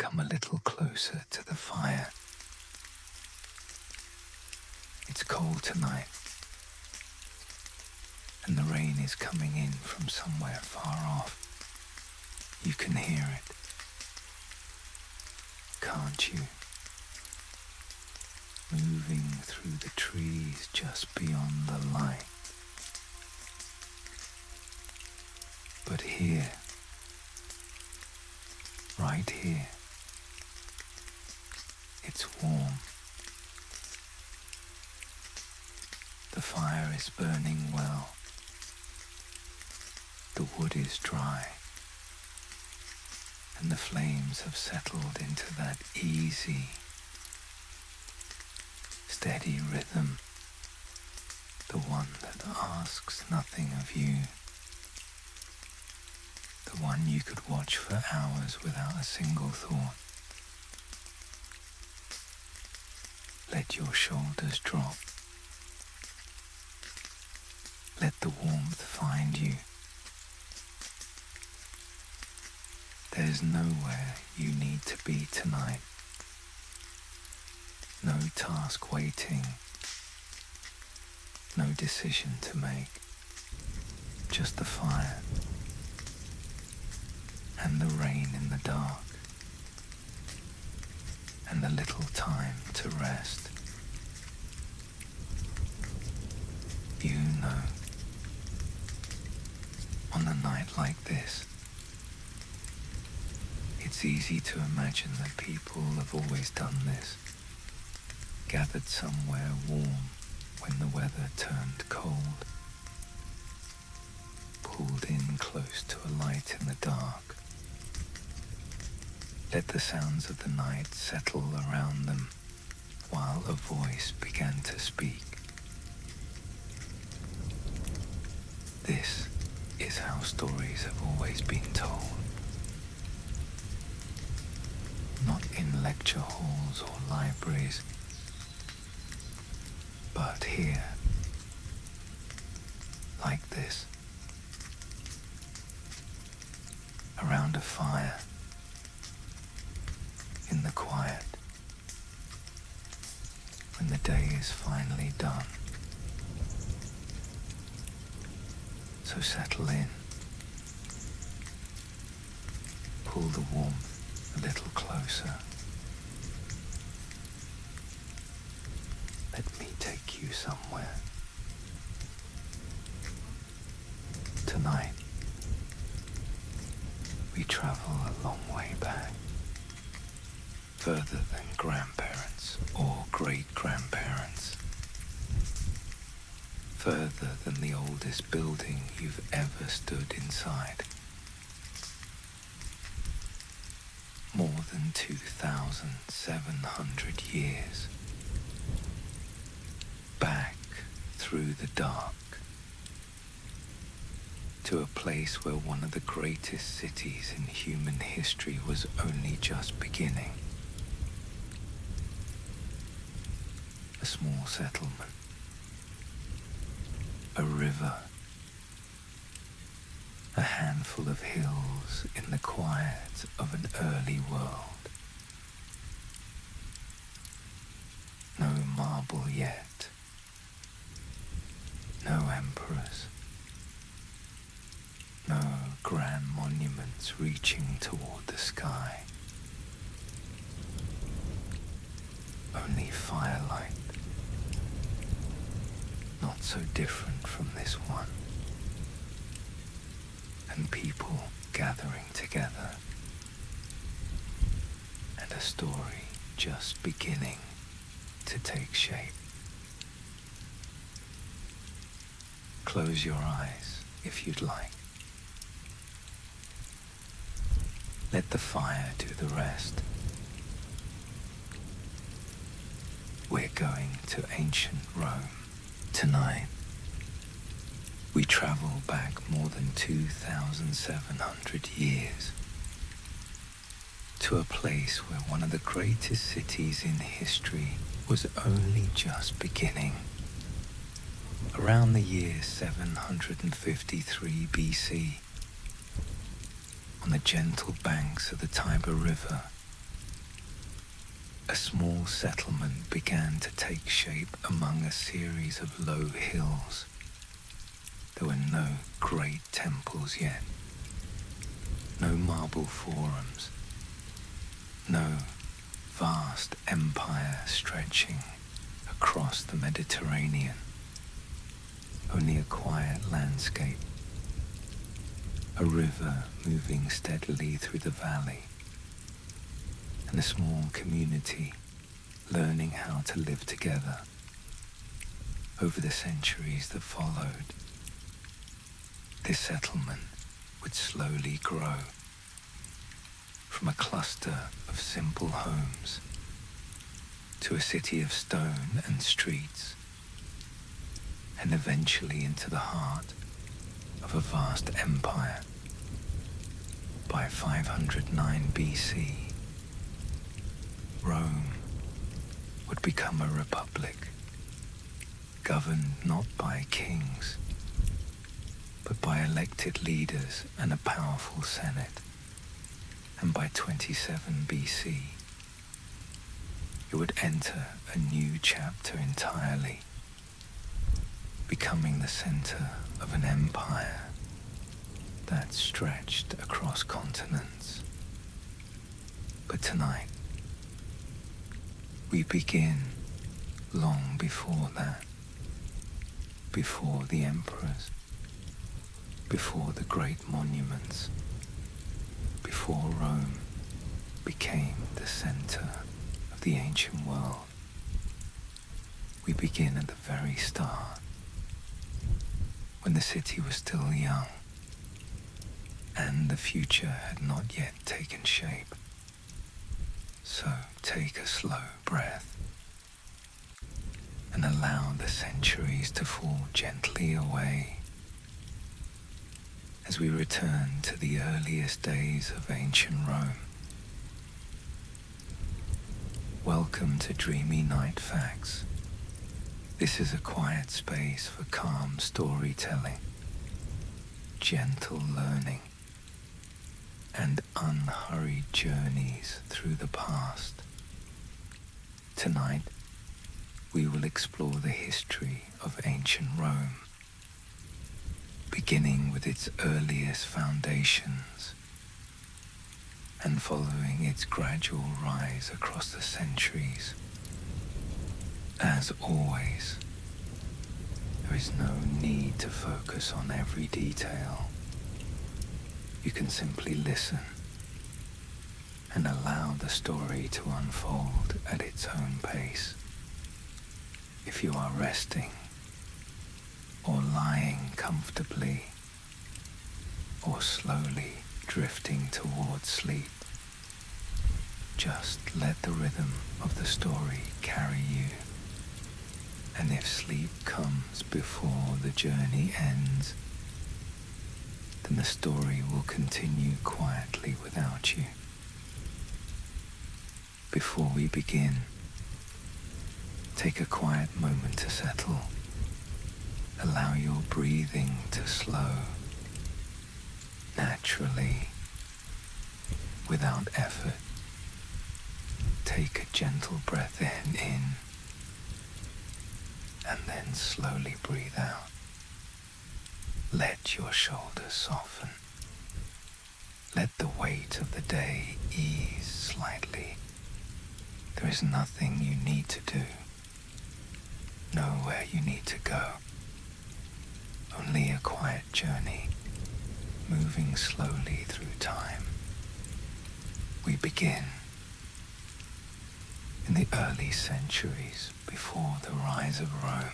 come a little closer to the fire. It's cold tonight, and the rain is coming in from somewhere far off. You can hear it, can't you? Moving through the trees just beyond the light. But here, right here, it's warm. The fire is burning well. The wood is dry, and the flames have settled into that easy, steady rhythm, the one that asks nothing of you, the one you could watch for hours without a single thought. Let your shoulders drop. Let the warmth find you. There's nowhere you need to be tonight. No task waiting. No decision to make. Just the fire and the rain in the dark and a little time to rest. You know, on a night like this, it's easy to imagine that people have always done this, gathered somewhere warm when the weather turned cold, pulled in close to a light in the dark, let the sounds of the night settle around them while a voice began to speak. This is how stories have always been told. Not in lecture halls or libraries, but here, like this, around a fire, in the quiet, when the day is finally done. So settle in, pull the warmth a little closer. Let me take you somewhere. Tonight, we travel a long way back, further than grandparents or great-grandparents, further than the oldest building you've ever stood inside. More than 2,700 years. Back through the dark to a place where one of the greatest cities in human history was only just beginning. A small settlement. A river. A handful of hills in the quiet of an early world. No marble yet. No emperors. No grand monuments reaching toward the sky. Only firelight. Not so different from this one. And people gathering together. And a story just beginning to take shape. Close your eyes if you'd like. Let the fire do the rest. We're going to ancient Rome tonight. We travel back more than 2,700 years to a place where one of the greatest cities in history was only just beginning. Around the year 753 BC, on the gentle banks of the Tiber River, a small settlement began to take shape among a series of low hills. There were no great temples yet, no marble forums, no vast empire stretching across the Mediterranean, only a quiet landscape, a river moving steadily through the valley, and a small community learning how to live together. Over the centuries that followed, this settlement would slowly grow from a cluster of simple homes to a city of stone and streets, and eventually into the heart of a vast empire. By 509 BC, Rome would become a republic, governed not by kings, but by elected leaders and a powerful senate. And by 27 BC, it would enter a new chapter entirely, becoming the center of an empire that stretched across continents. But tonight, we begin long before that, before the emperors, before the great monuments, before Rome became the center of the ancient world. We begin at the very start, when the city was still young and the future had not yet taken shape. So take a slow breath and allow the centuries to fall gently away as we return to the earliest days of ancient Rome. Welcome to Dreamy Night Facts. This is a quiet space for calm storytelling, gentle learning, and unhurried journeys through the past. Tonight, we will explore the history of ancient Rome, beginning with its earliest foundations and following its gradual rise across the centuries. As always, there is no need to focus on every detail. You can simply listen and allow the story to unfold at its own pace. If you are resting or lying comfortably or slowly drifting towards sleep, just let the rhythm of the story carry you. And if sleep comes before the journey ends, then the story will continue quietly without you. Before we begin, take a quiet moment to settle. Allow your breathing to slow, naturally, without effort. Take a gentle breath in, and then slowly breathe out. Let your shoulders soften. Let the weight of the day ease slightly. There is nothing you need to do, nowhere you need to go. Only a quiet journey, moving slowly through time. We begin in the early centuries before the rise of Rome.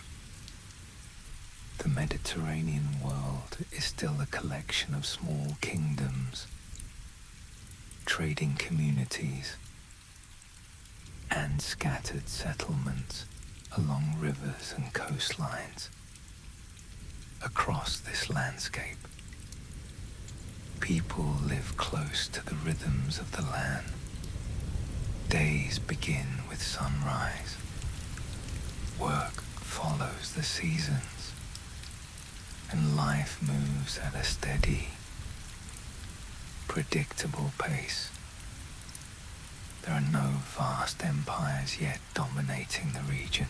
The Mediterranean world is still a collection of small kingdoms, trading communities, and scattered settlements along rivers and coastlines. Across this landscape, people live close to the rhythms of the land. Days begin with sunrise. Work follows the seasons, and life moves at a steady, predictable pace. There are no vast empires yet dominating the region.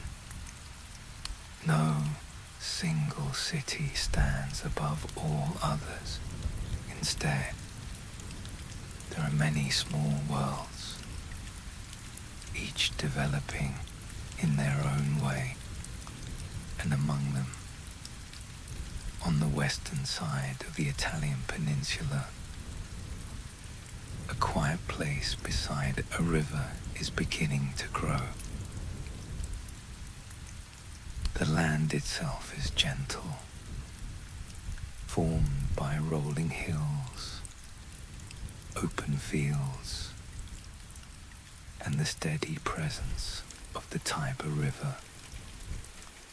No single city stands above all others. Instead, there are many small worlds, each developing in their own way, and among them, on the western side of the Italian peninsula, a quiet place beside a river is beginning to grow. The land itself is gentle, formed by rolling hills, open fields, and the steady presence of the Tiber River.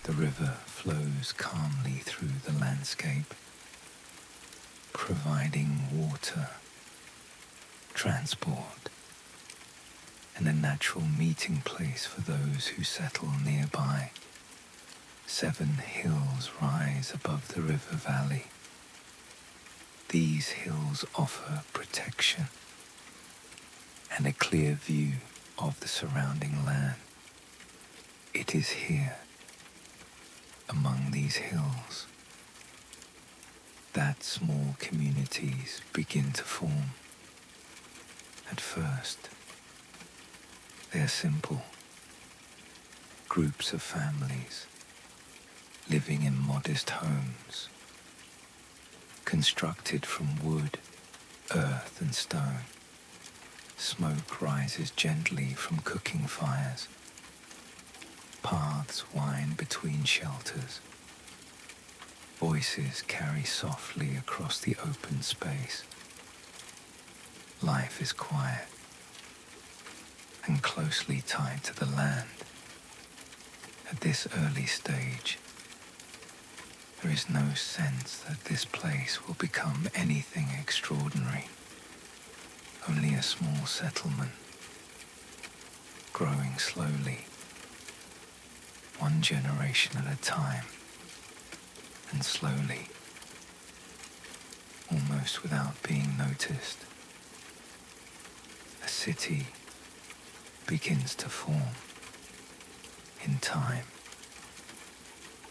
The river flows calmly through the landscape, providing water, transport, and a natural meeting place for those who settle nearby. 7 hills rise above the river valley. These hills offer protection and a clear view of the surrounding land. It is here, among these hills, that small communities begin to form. At first, they are simple, groups of families living in modest homes, constructed from wood, earth, and stone. Smoke rises gently from cooking fires. Paths wind between shelters. Voices carry softly across the open space. Life is quiet and closely tied to the land. At this early stage, there is no sense that this place will become anything extraordinary. Only a small settlement, growing slowly, one generation at a time, and slowly, almost without being noticed, a city begins to form. In time,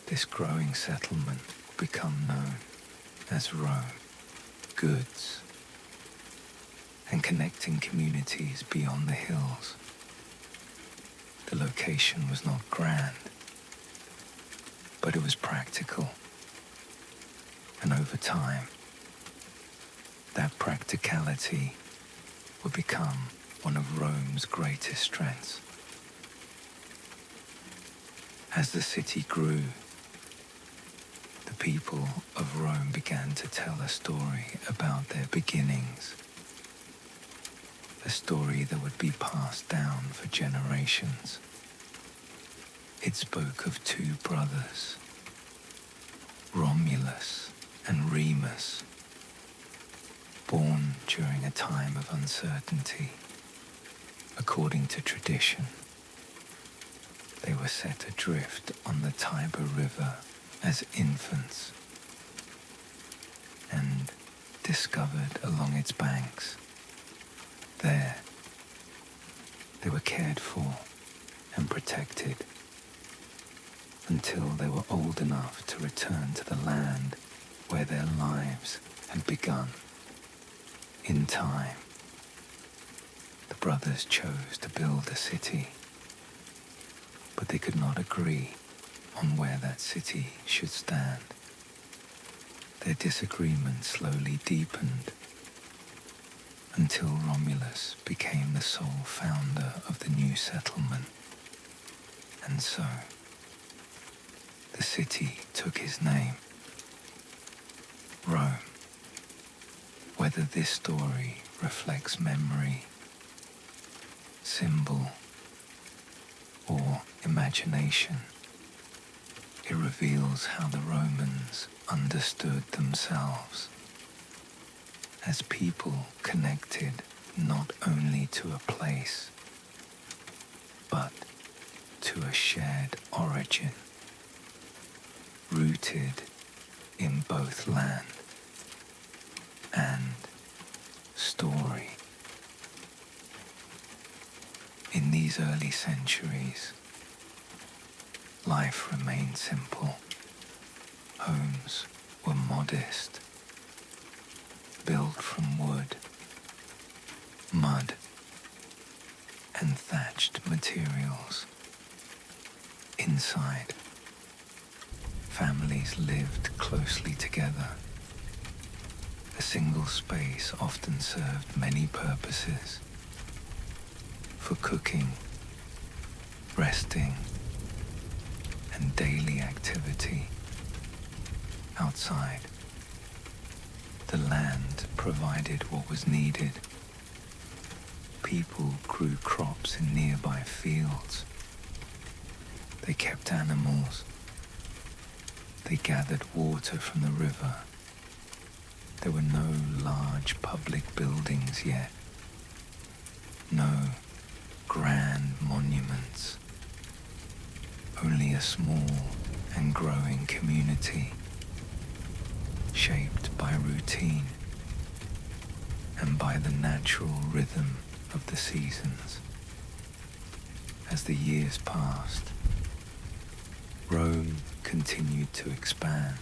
this growing settlement will become known as Rome. Goods and connecting communities beyond the hills. The location was not grand, but it was practical. And over time, that practicality would become one of Rome's greatest strengths. As the city grew, the people of Rome began to tell a story about their beginnings, a story that would be passed down for generations. It spoke of 2 brothers, Romulus and Remus, born during a time of uncertainty. According to tradition, they were set adrift on the Tiber River as infants and discovered along its banks. There, they were cared for and protected until they were old enough to return to the land where their lives had begun. In time, the brothers chose to build a city, but they could not agree on where that city should stand. Their disagreement slowly deepened until Romulus became the sole founder of the new settlement. And so, the city took his name, Rome. Whether this story reflects memory, symbol, or imagination, it reveals how the Romans understood themselves as people connected not only to a place, but to a shared origin, rooted in both land and story. these early centuries, life remained simple. Homes were modest, built from wood, mud, and thatched materials. Inside, families lived closely together. A single space often served many purposes: for cooking, resting, and daily activity. Outside, the land provided what was needed. People grew crops in nearby fields. They kept animals. They gathered water from the river. There were no large public buildings yet. No grand monuments. Only a small and growing community, shaped by routine and by the natural rhythm of the seasons. As the years passed, Rome continued to expand.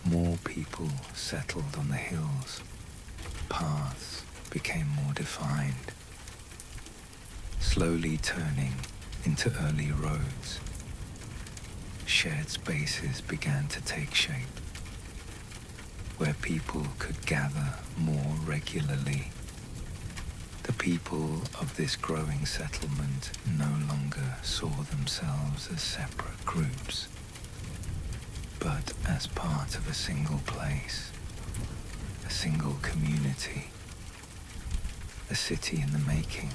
More people settled on the hills. Paths became more defined, slowly turning into early roads. Shared spaces began to take shape, where people could gather more regularly. The people of this growing settlement no longer saw themselves as separate groups, but as part of a single place, a single community, a city in the making.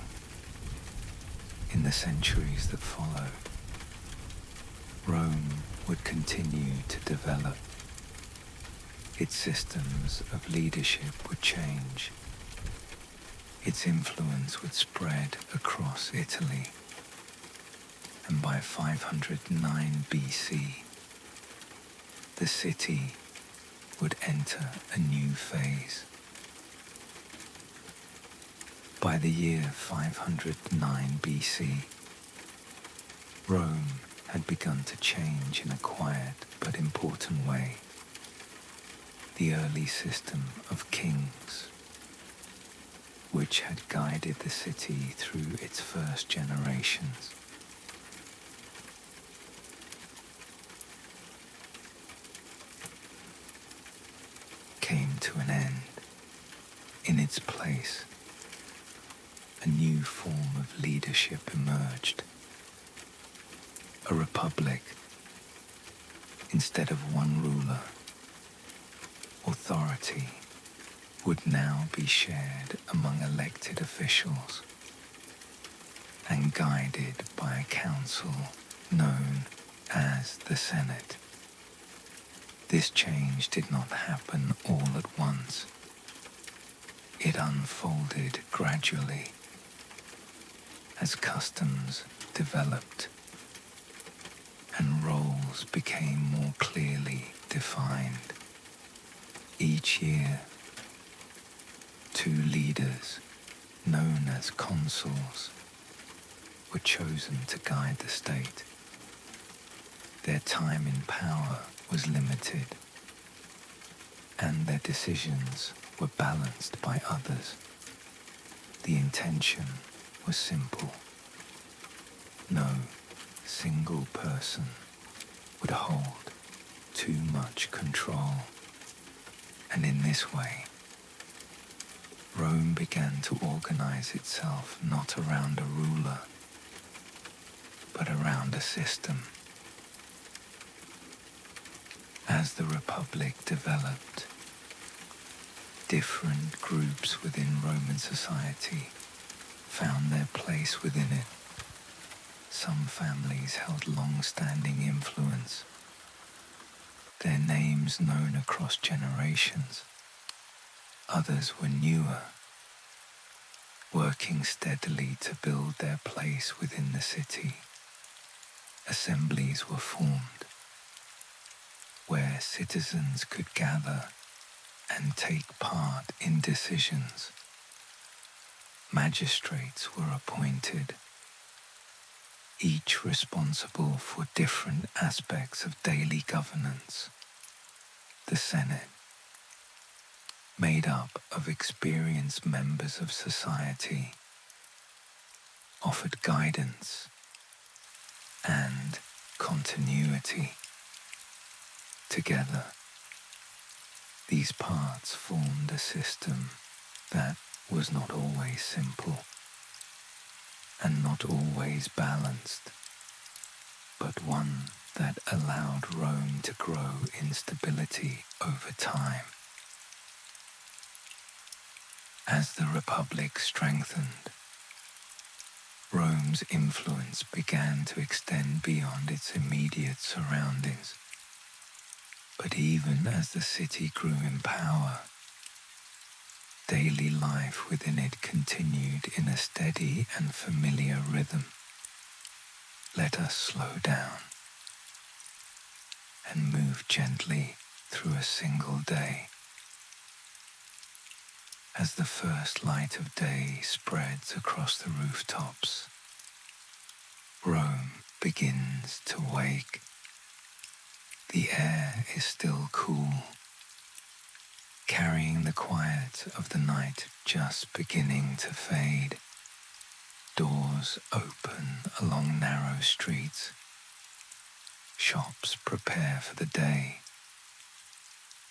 In the centuries that followed, Rome would continue to develop. Its systems of leadership would change. Its influence would spread across Italy, and by 509 BC, the city would enter a new phase. By the year 509 BC, Rome had begun to change in a quiet but important way. The early system of kings, which had guided the city through its first generations, came to an end. In its place, a new form of leadership emerged. A republic. Instead of one ruler, authority would now be shared among elected officials and guided by a council known as the Senate. This change did not happen all at once. It unfolded gradually as customs developed and roles became more clearly defined. Each year, two leaders, known as consuls, were chosen to guide the state. Their time in power was limited, and their decisions were balanced by others. The intention was simple. No single person would hold too much control, and in this way, Rome began to organize itself not around a ruler, but around a system. As the Republic developed, different groups within Roman society found their place within it. Some families held long-standing influence, their names known across generations. Others were newer, working steadily to build their place within the city. Assemblies were formed, where citizens could gather and take part in decisions. magistrates were appointed, each responsible for different aspects of daily governance. The Senate, made up of experienced members of society, offered guidance and continuity. Together, these parts formed a system that was not always simple and not always balanced, but one that allowed Rome to grow in stability over time. As the Republic strengthened, Rome's influence began to extend beyond its immediate surroundings. But even as the city grew in power, daily life within it continued in a steady and familiar rhythm. Let us slow down and move gently through a single day. As the first light of day spreads across the rooftops, Rome begins to wake. The air is still cool, carrying the quiet of the night just beginning to fade. Doors open along narrow streets. Shops prepare for the day.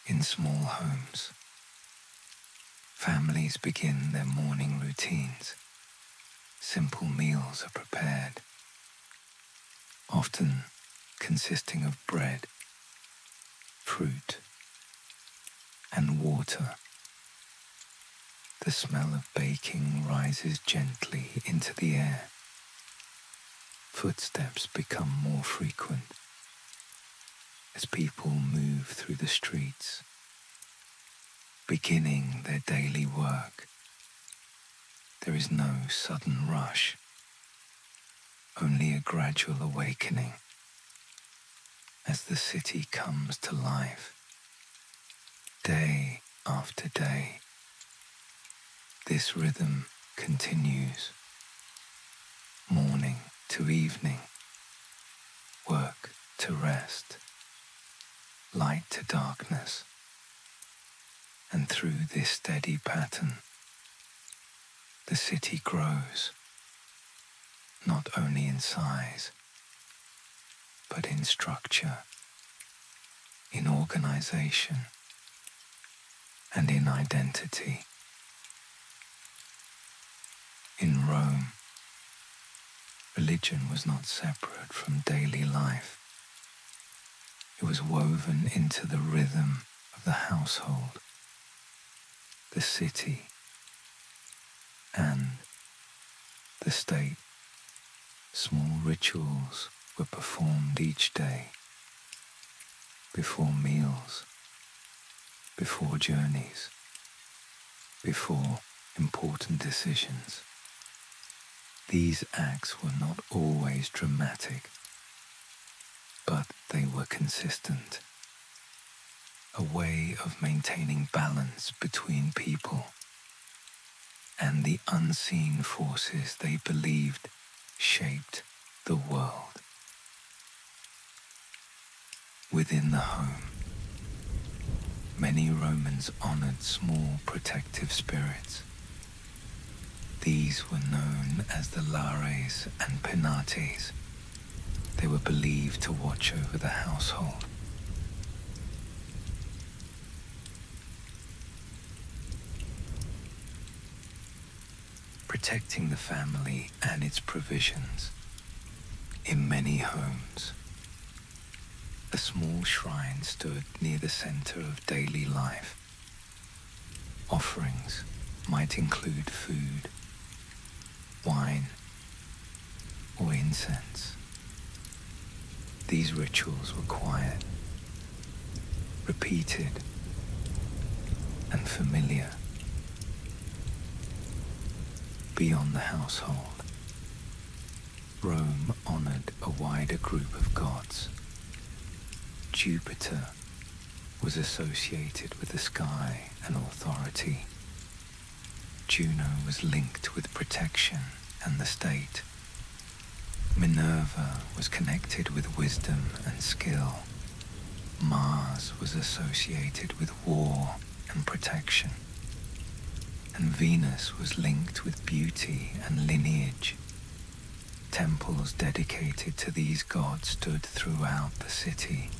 In small homes, families begin their morning routines. Simple meals are prepared, often consisting of bread, fruit, and water. The smell of baking rises gently into the air. Footsteps become more frequent as people move through the streets, beginning their daily work. There is no sudden rush, only a gradual awakening as the city comes to life, day after day. This rhythm continues, morning to evening, work to rest, light to darkness, and through this steady pattern, the city grows, not only in size, but in structure, in organization, and in identity. In Rome, religion was not separate from daily life. It was woven into the rhythm of the household, the city, and the state. Small rituals were performed each day, before meals, before journeys, before important decisions. These acts were not always dramatic, but they were consistent, a way of maintaining balance between people and the unseen forces they believed shaped the world. Within the home, many Romans honored small protective spirits. These were known as the lares and penates. They were believed to watch over the household. Protecting the family and its provisions. In many homes, a small shrine stood near the center of daily life. Offerings might include food, wine, or incense. These rituals were quiet, repeated, and familiar. Beyond the household, Rome honored a wider group of gods. Jupiter was associated with the sky and authority. Juno was linked with protection and the state. Minerva was connected with wisdom and skill. Mars was associated with war and protection. And Venus was linked with beauty and lineage. Temples dedicated to these gods stood throughout the city.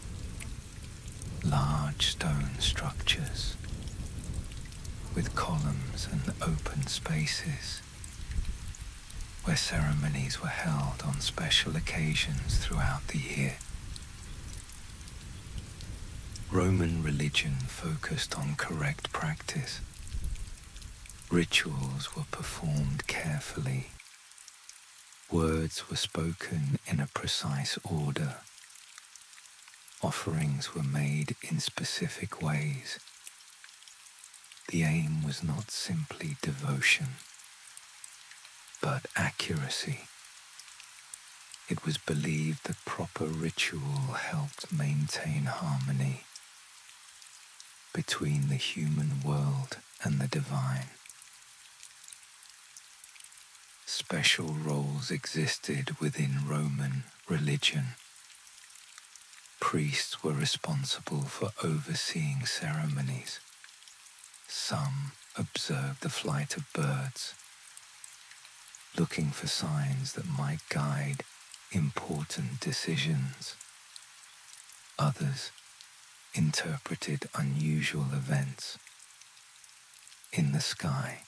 Large stone structures with columns and open spaces where ceremonies were held on special occasions throughout the year. Roman religion focused on correct practice. Rituals were performed carefully. Words were spoken in a precise order. Offerings were made in specific ways. The aim was not simply devotion, but accuracy. It was believed that proper ritual helped maintain harmony between the human world and the divine. Special roles existed within Roman religion. Priests were responsible for overseeing ceremonies. Some observed the flight of birds, looking for signs that might guide important decisions. Others interpreted unusual events in the sky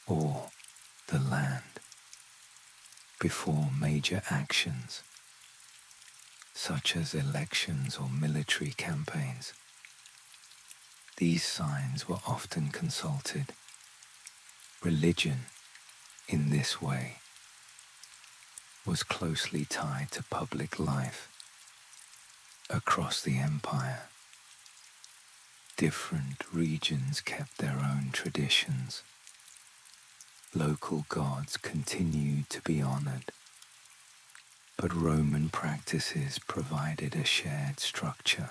or the land before major actions, such as elections or military campaigns. These signs were often consulted. Religion, in this way, was closely tied to public life across the empire. Different regions kept their own traditions. Local gods continued to be honored, but Roman practices provided a shared structure,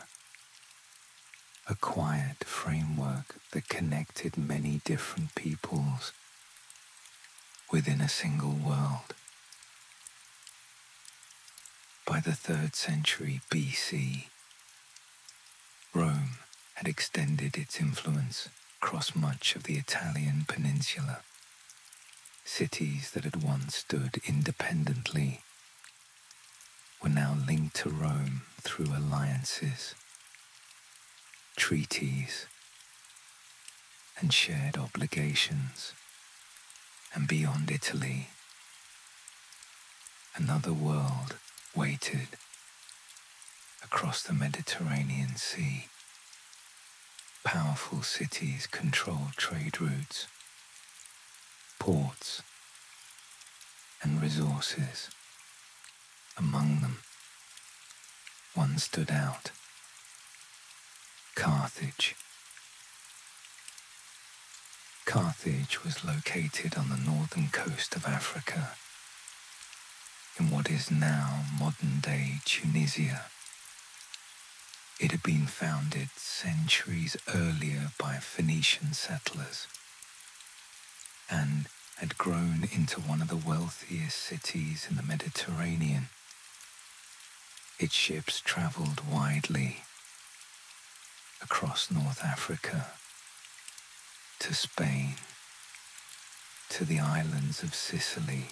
a quiet framework that connected many different peoples within a single world. By the 3rd century BC, Rome had extended its influence across much of the Italian peninsula. Cities that had once stood independently were now linked to Rome through alliances, treaties, and shared obligations. And beyond Italy, another world waited across the Mediterranean Sea. Powerful cities controlled trade routes, ports, and resources. Among them, one stood out: Carthage. Carthage was located on the northern coast of Africa, in what is now modern-day Tunisia. It had been founded centuries earlier by Phoenician settlers and had grown into one of the wealthiest cities in the Mediterranean. Its ships traveled widely across North Africa, to Spain, to the islands of Sicily,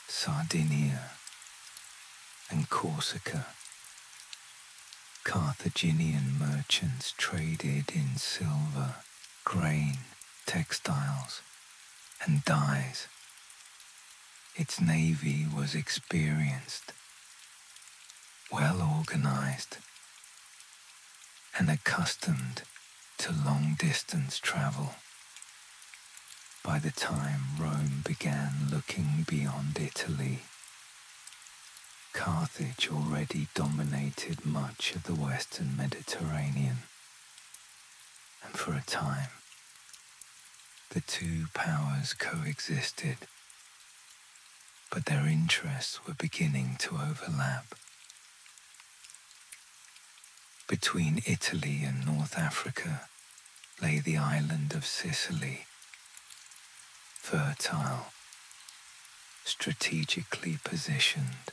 Sardinia, and Corsica. Carthaginian merchants traded in silver, grain, textiles, and dyes. Its navy was experienced, well organized, and accustomed to long-distance travel. By the time Rome began looking beyond Italy, Carthage already dominated much of the Western Mediterranean, and for a time, the two powers coexisted, but their interests were beginning to overlap. Between Italy and North Africa lay the island of Sicily, fertile, strategically positioned,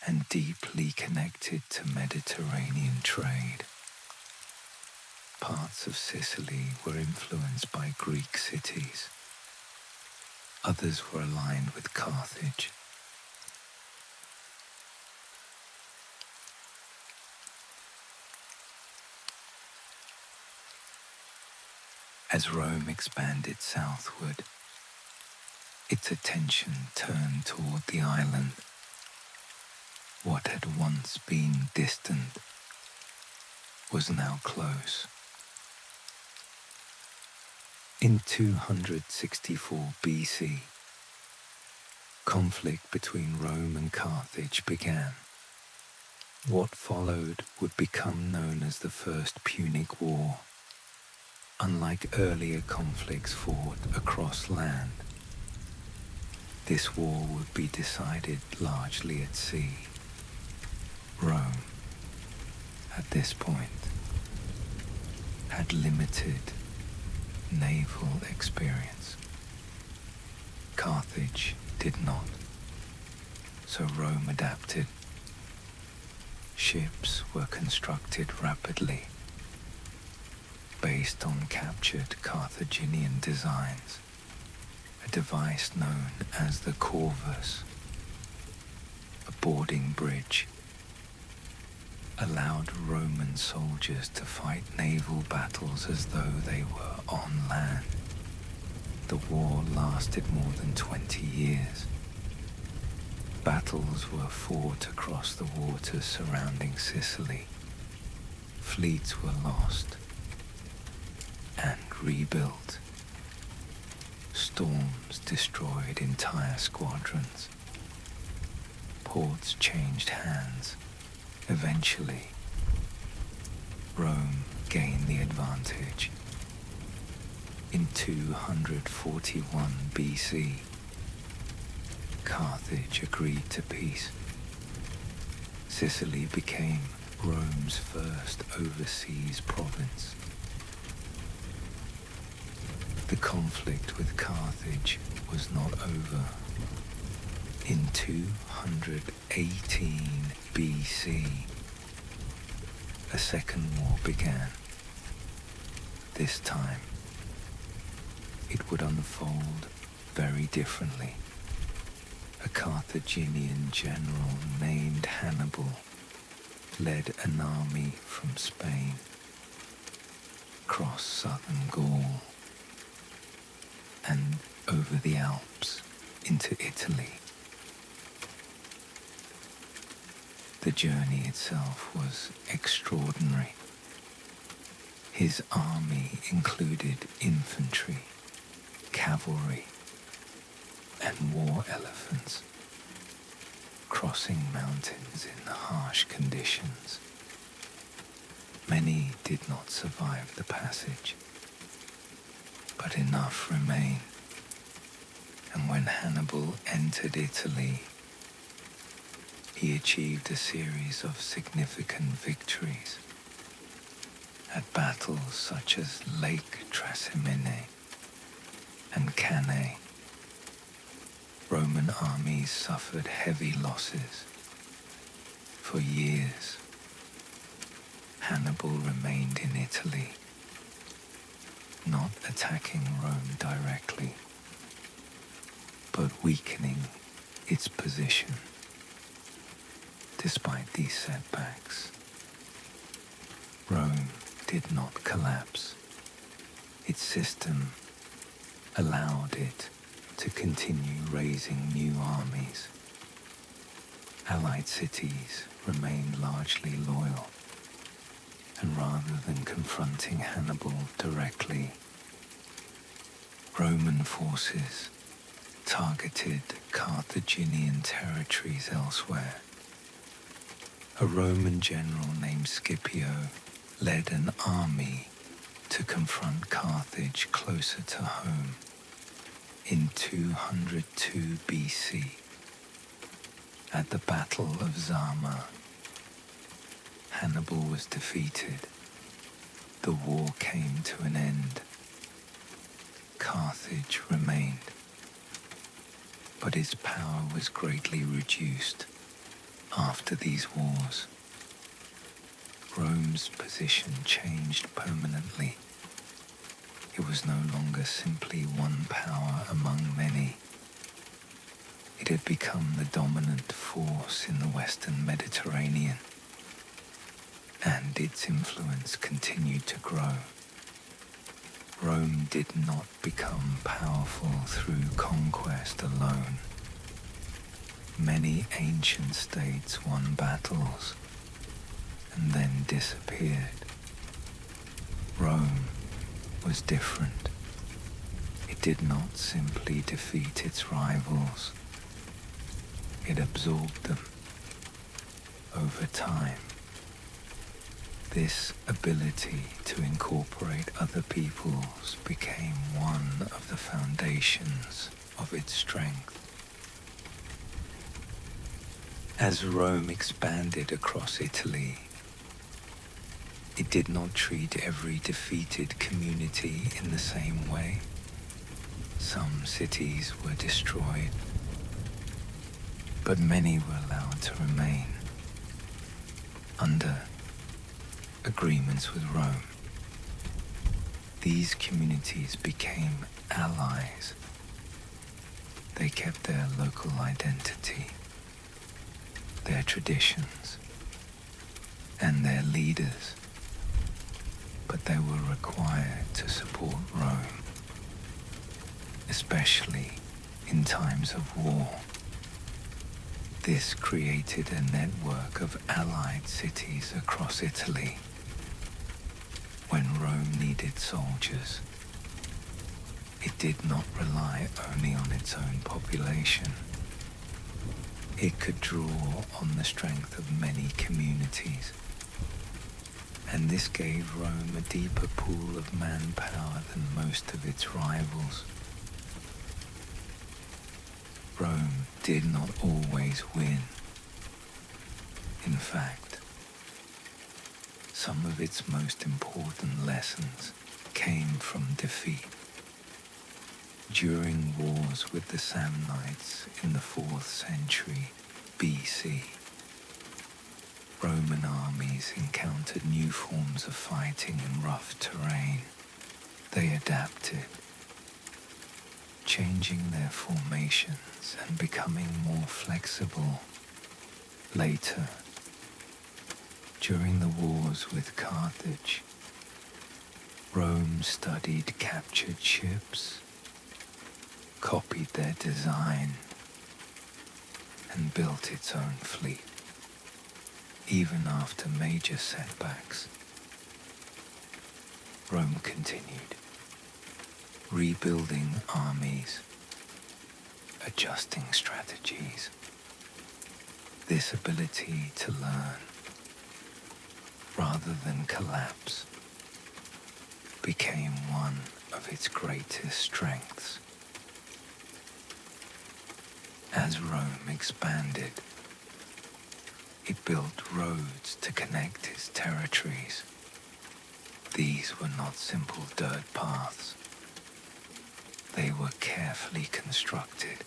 and deeply connected to Mediterranean trade. Parts of Sicily were influenced by Greek cities. Others were aligned with Carthage. As Rome expanded southward, its attention turned toward the island. What had once been distant was now close. In 264 BC, conflict between Rome and Carthage began. What followed would become known as the First Punic War. Unlike earlier conflicts fought across land, this war would be decided largely at sea. Rome, at this point, had limited naval experience. Carthage did not, so Rome adapted. Ships were constructed rapidly, based on captured Carthaginian designs, a device known as the corvus, a boarding bridge, allowed Roman soldiers to fight naval battles as though they were on land. The war lasted more than 20 years. Battles were fought across the waters surrounding Sicily. Fleets were lost and rebuilt. Storms destroyed entire squadrons. Ports changed hands. Eventually, Rome gained the advantage. In 241 BC, Carthage agreed to peace. Sicily became Rome's first overseas province. The conflict with Carthage was not over. In 218 BC, a second war began. This time, it would unfold very differently. A Carthaginian general named Hannibal led an army from Spain, across southern Gaul, and over the Alps into Italy. The journey itself was extraordinary. His army included infantry, cavalry, and war elephants, crossing mountains in harsh conditions. Many did not survive the passage, but enough remained. And when Hannibal entered Italy, he achieved a series of significant victories at battles such as Lake Trasimene and Cannae. Roman armies suffered heavy losses. For years, Hannibal remained in Italy, not attacking Rome directly, but weakening its position. Despite these setbacks, Rome did not collapse. Its system allowed it to continue raising new armies. Allied cities remained largely loyal, and rather than confronting Hannibal directly, Roman forces targeted Carthaginian territories elsewhere. A Roman general named Scipio led an army to confront Carthage closer to home. In 202 BC, at the Battle of Zama, Hannibal was defeated. The war came to an end. Carthage remained, but its power was greatly reduced after these wars. Rome's position changed permanently. It was no longer simply one power among many. It had become the dominant force in the Western Mediterranean, and its influence continued to grow. Rome did not become powerful through conquest alone. Many ancient states won battles and then disappeared. Rome was different. It did not simply defeat its rivals. It absorbed them over time. This ability to incorporate other peoples became one of the foundations of its strength. As Rome expanded across Italy, it did not treat every defeated community in the same way. Some cities were destroyed, but many were allowed to remain under agreements with Rome. These communities became allies. They kept their local identity, their traditions, and their leaders, but they were required to support Rome, especially in times of war. This created a network of allied cities across Italy. When Rome needed soldiers, it did not rely only on its own population. It could draw on the strength of many communities, and this gave Rome a deeper pool of manpower than most of its rivals. Rome did not always win. In fact, some of its most important lessons came from defeat. During wars with the Samnites in the 4th century BC, Roman armies encountered new forms of fighting in rough terrain. They adapted, changing their formations and becoming more flexible. Later, during the wars with Carthage, Rome studied captured ships, copied their design, and built its own fleet. Even after major setbacks, Rome continued, rebuilding armies, adjusting strategies. This ability to learn rather than collapse became one of its greatest strengths. As Rome expanded, it built roads to connect its territories. These were not simple dirt paths. They were carefully constructed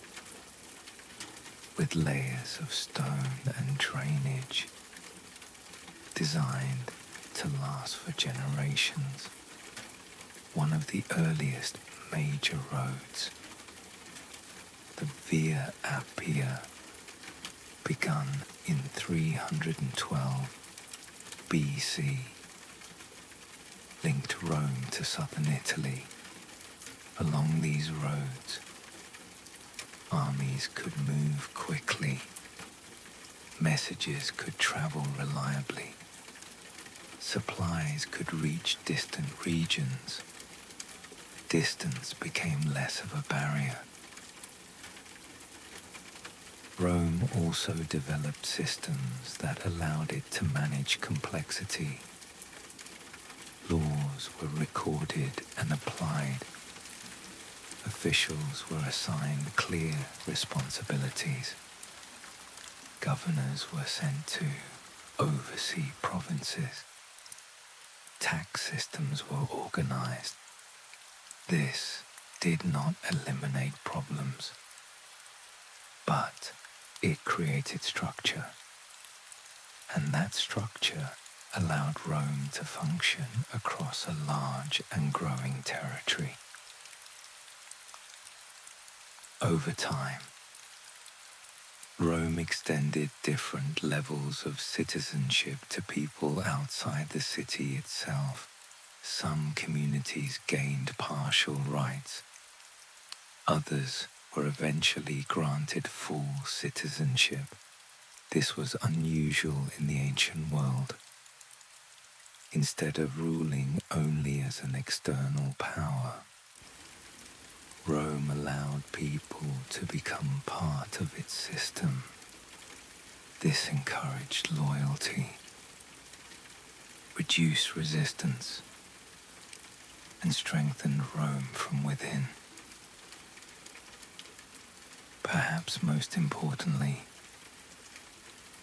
with layers of stone and drainage designed to last for generations. One of the earliest major roads, the Via Appia, begun in 312 BC, linked Rome to southern Italy. Along these roads, armies could move quickly, messages could travel reliably, supplies could reach distant regions. Distance became less of a barrier. Rome also developed systems that allowed it to manage complexity. Laws were recorded and applied. Officials were assigned clear responsibilities. Governors were sent to oversee provinces. Tax systems were organized. This did not eliminate problems, but it created structure, and that structure allowed Rome to function across a large and growing territory. Over time, Rome extended different levels of citizenship to people outside the city itself. Some communities gained partial rights. Others were eventually granted full citizenship. This was unusual in the ancient world. Instead of ruling only as an external power, Rome allowed people to become part of its system. This encouraged loyalty, reduced resistance, and strengthened Rome from within. Perhaps most importantly,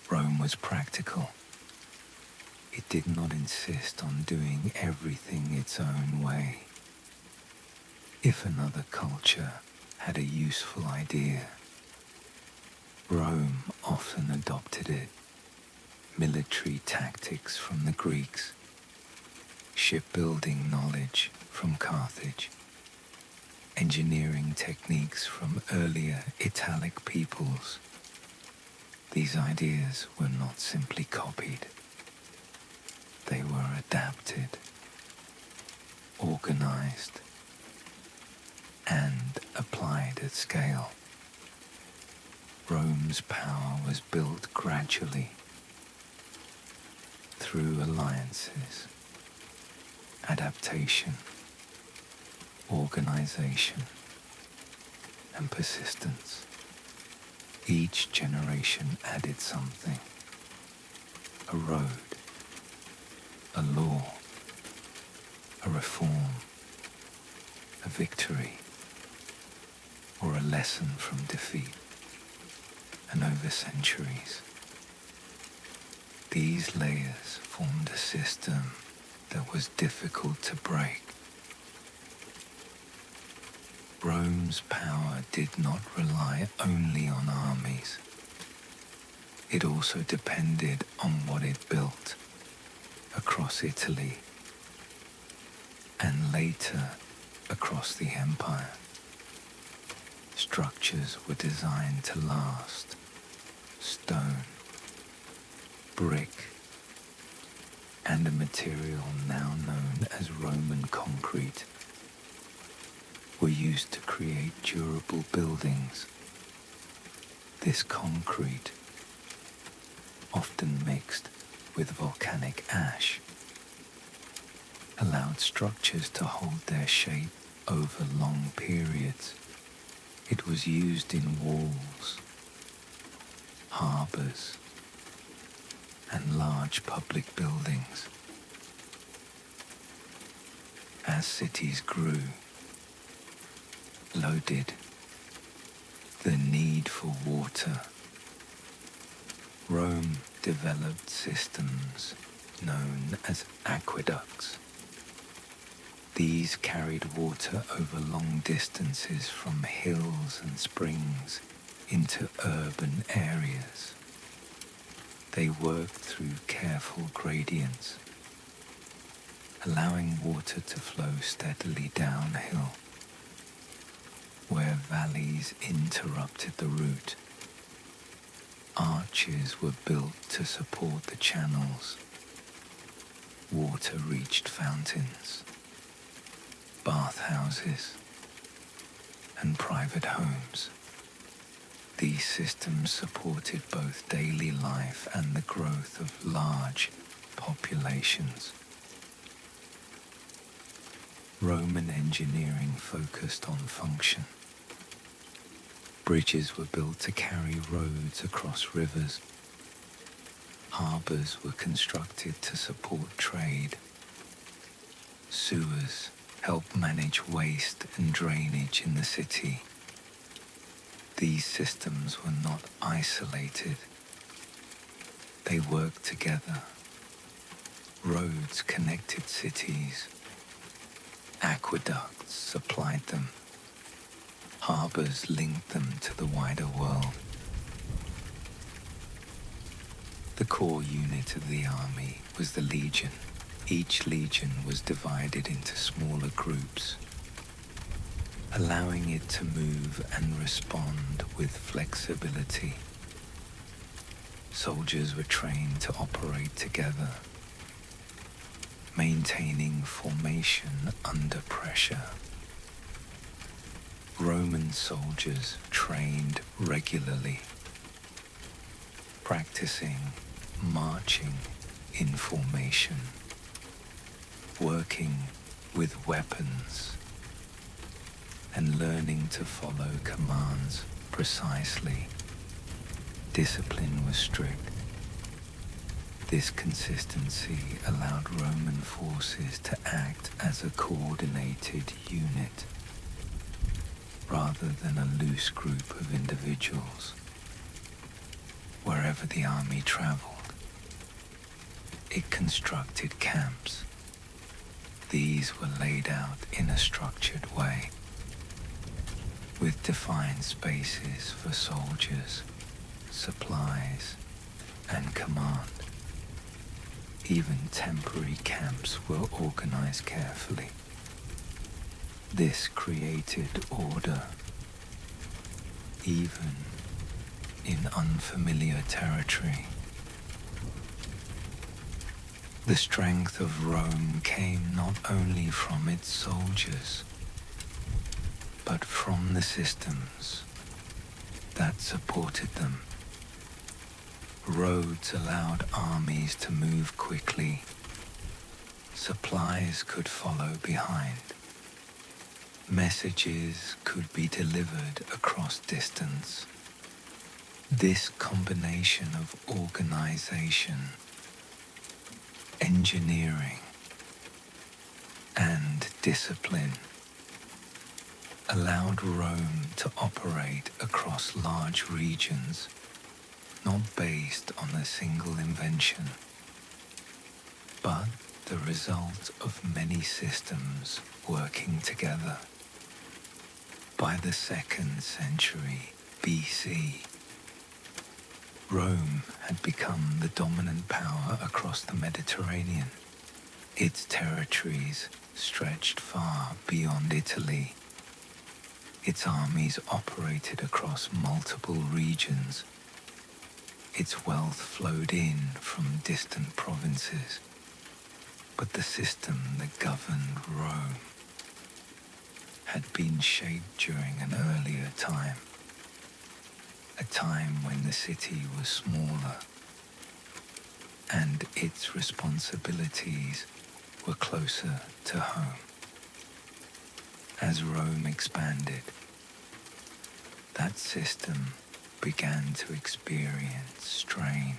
Rome was practical. It did not insist on doing everything its own way. If another culture had a useful idea, Rome often adopted it. Military tactics from the Greeks, shipbuilding knowledge from Carthage, engineering techniques from earlier Italic peoples. These ideas were not simply copied. They were adapted, organized, and applied at scale. Rome's power was built gradually through alliances, adaptation, organization, and persistence. Each generation added something: a road, a law, a reform, a victory, or a lesson from defeat. And over centuries, these layers formed a system that was difficult to break. Rome's power did not rely only on armies. It also depended on what it built across Italy and later across the empire. Structures were designed to last. Stone, brick, and a material now known as Roman concrete were used to create durable buildings. This concrete, often mixed with volcanic ash, allowed structures to hold their shape over long periods. It was used in walls, harbors, and large public buildings. As cities grew, loaded, the need for water, Rome developed systems known as aqueducts. These carried water over long distances from hills and springs into urban areas. They worked through careful gradients, allowing water to flow steadily downhill. Where valleys interrupted the route, arches were built to support the channels. Water reached fountains, bathhouses, and private homes. These systems supported both daily life and the growth of large populations. Roman engineering focused on function. Bridges were built to carry roads across rivers. Harbors were constructed to support trade. Sewers helped manage waste and drainage in the city. These systems were not isolated. They worked together. Roads connected cities. Aqueducts supplied them. harbors linked them to the wider world. The core unit of the army was the legion. Each legion was divided into smaller groups, allowing it to move and respond with flexibility. Soldiers were trained to operate together, maintaining formation under pressure. Roman soldiers trained regularly, practicing marching in formation, working with weapons, and learning to follow commands precisely. Discipline was strict. This consistency allowed Roman forces to act as a coordinated unit, rather than a loose group of individuals. Wherever the army traveled, it constructed camps. These were laid out in a structured way, with defined spaces for soldiers, supplies, and command. Even temporary camps were organized carefully. This created order, even in unfamiliar territory. The strength of Rome came not only from its soldiers, but from the systems that supported them. Roads allowed armies to move quickly. Supplies could follow behind. Messages could be delivered across distance. This combination of organization, engineering, and discipline allowed Rome to operate across large regions, not based on a single invention, but the result of many systems working together. By the 2nd century BC, Rome had become the dominant power across the Mediterranean. Its territories stretched far beyond Italy. Its armies operated across multiple regions. Its wealth flowed in from distant provinces. But the system that governed Rome had been shaped during an earlier time, a time when the city was smaller and its responsibilities were closer to home. As Rome expanded, that system began to experience strain.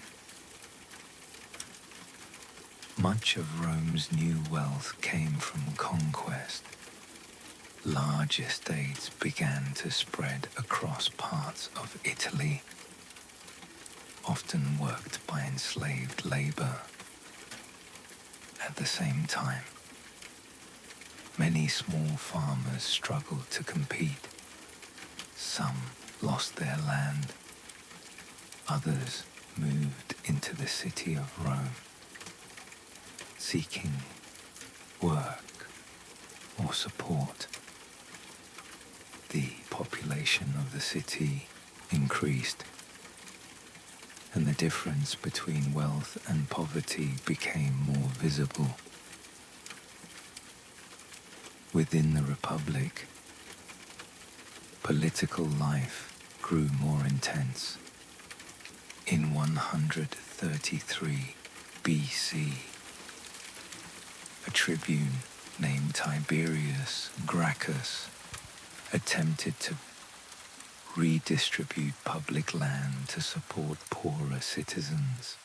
Much of Rome's new wealth came from conquest. Large estates began to spread across parts of Italy, often worked by enslaved labor. At the same time, many small farmers struggled to compete. Some lost their land. Others moved into the city of Rome, seeking work or support. The population of the city increased, and the difference between wealth and poverty became more visible. Within the Republic, political life grew more intense. In 133 BC, a tribune named Tiberius Gracchus attempted to redistribute public land to support poorer citizens.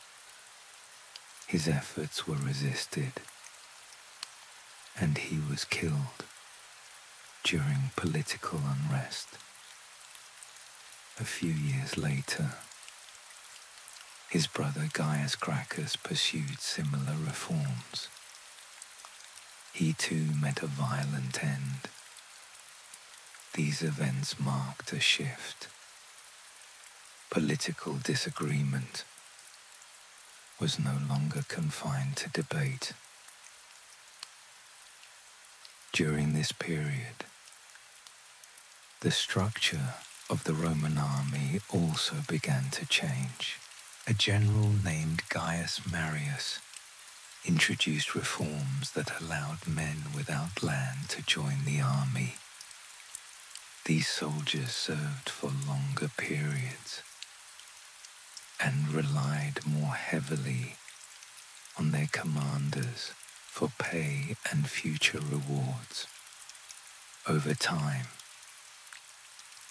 His efforts were resisted, and he was killed during political unrest. A few years later, his brother Gaius Gracchus pursued similar reforms. He too met a violent end. these events marked a shift. Political disagreement was no longer confined to debate. During this period, the structure of the Roman army also began to change. A general named Gaius Marius introduced reforms that allowed men without land to join the army. These soldiers served for longer periods and relied more heavily on their commanders for pay and future rewards. Over time,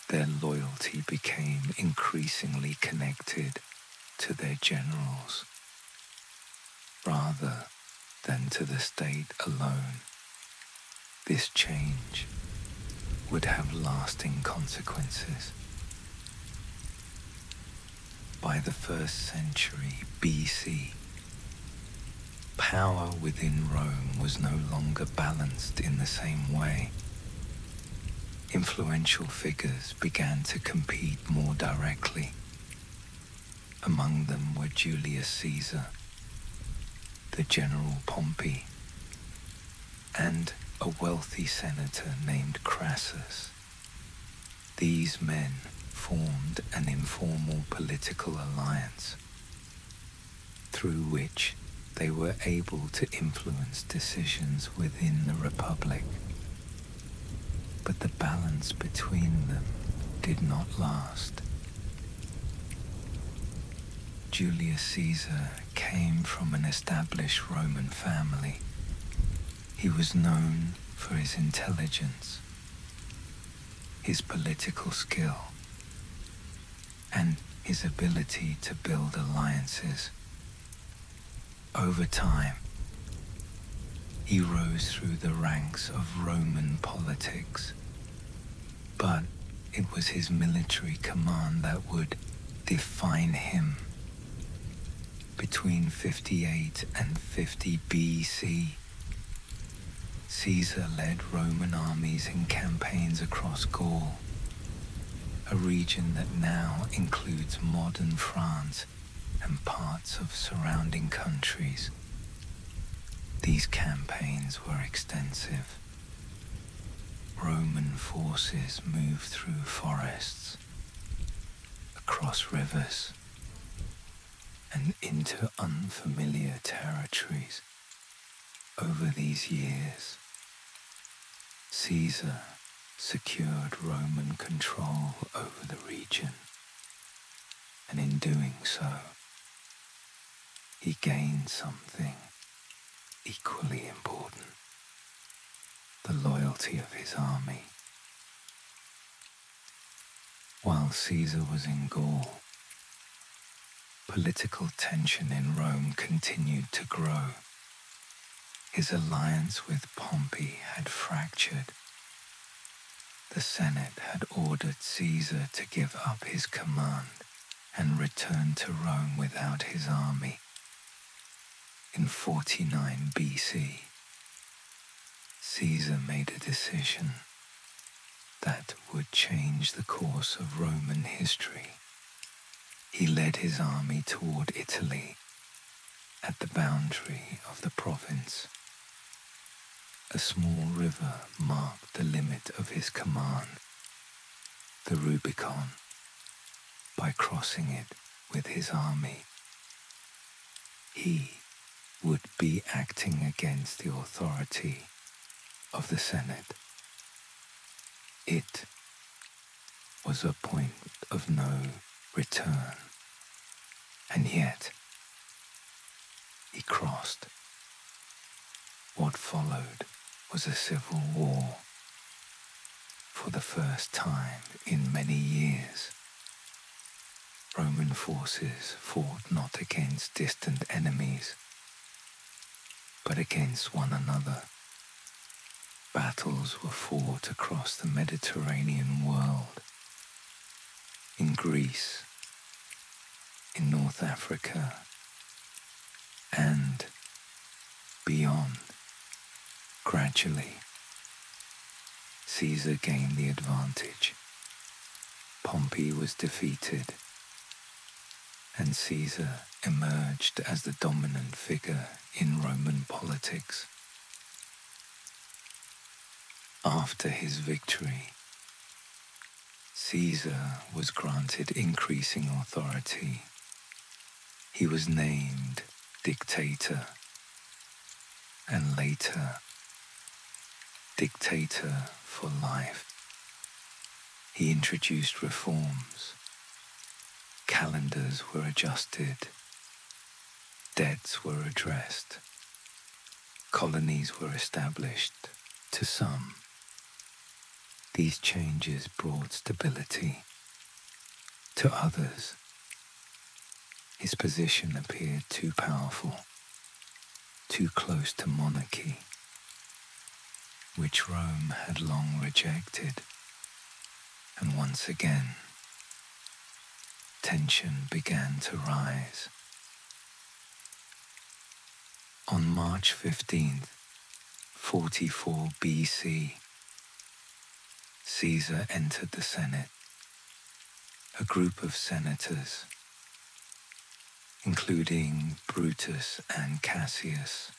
their loyalty became increasingly connected to their generals rather than to the state alone. This change would have lasting consequences. By the 1st century BC, power within Rome was no longer balanced in the same way. Influential figures began to compete more directly. Among them were Julius Caesar, the General Pompey, and a wealthy senator named Crassus. These men formed an informal political alliance through which they were able to influence decisions within the Republic. But the balance between them did not last. Julius Caesar came from an established Roman family. He was known for his intelligence, his political skill, and his ability to build alliances. Over time, he rose through the ranks of Roman politics, but it was his military command that would define him. Between 58 and 50 BC, Caesar led Roman armies in campaigns across Gaul, a region that now includes modern France and parts of surrounding countries. These campaigns were extensive. Roman forces moved through forests, across rivers, and into unfamiliar territories. Over these years, Caesar secured Roman control over the region, and in doing so, he gained something equally important: the loyalty of his army. While Caesar was in Gaul, political tension in Rome continued to grow. His alliance with Pompey had fractured. The Senate had ordered Caesar to give up his command and return to Rome without his army. In 49 BC, Caesar made a decision that would change the course of Roman history. He led his army toward Italy at the boundary of the province. A small river marked the limit of his command, the Rubicon. By crossing it with his army, he would be acting against the authority of the Senate. It was a point of no return, and yet he crossed. What followed was a civil war. For the first time in many years, Roman forces fought not against distant enemies, but against one another. Battles were fought across the Mediterranean world, in Greece, in North Africa, and beyond. Gradually, Caesar gained the advantage. Pompey was defeated, and Caesar emerged as the dominant figure in Roman politics. After his victory, Caesar was granted increasing authority. He was named dictator, and later dictator for life. He introduced reforms. Calendars were adjusted. Debts were addressed. Colonies were established. To some, these changes brought stability. To others, his position appeared too powerful, too close to monarchy, which Rome had long rejected. And once again, tension began to rise. On March 15th, 44 BC, Caesar entered the Senate. A group of senators, including Brutus and Cassius,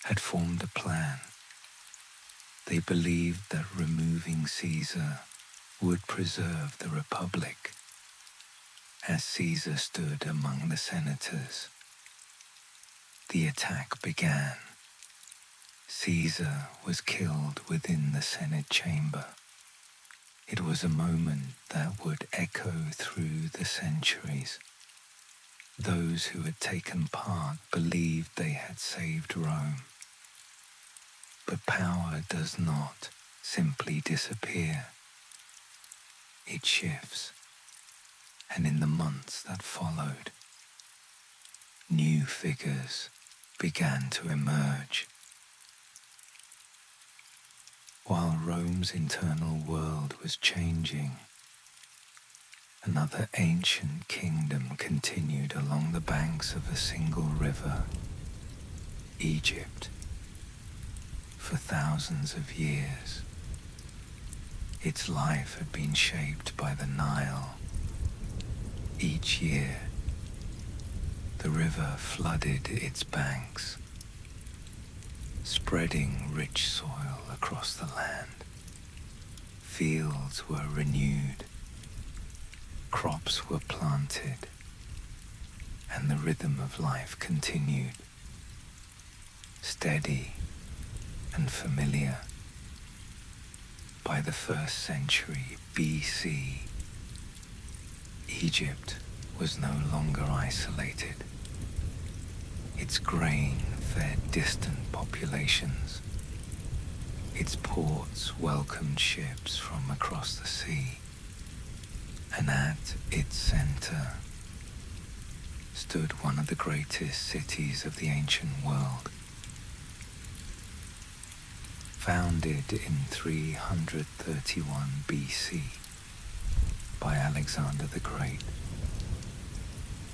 had formed a plan. They believed that removing Caesar would preserve the Republic. As Caesar stood among the senators, the attack began. Caesar was killed within the Senate chamber. It was a moment that would echo through the centuries. Those who had taken part believed they had saved Rome. But power does not simply disappear. It shifts. And in the months that followed, new figures began to emerge. While Rome's internal world was changing, another ancient kingdom continued along the banks of a single river, Egypt. For thousands of years, its life had been shaped by the Nile. Each year, the river flooded its banks, spreading rich soil across the land. Fields were renewed, crops were planted, and the rhythm of life continued, steady and familiar. By the 1st century BC, Egypt was no longer isolated. Its grain fed distant populations. Its ports welcomed ships from across the sea. And at its center stood one of the greatest cities of the ancient world. Founded in 331 BC by Alexander the Great,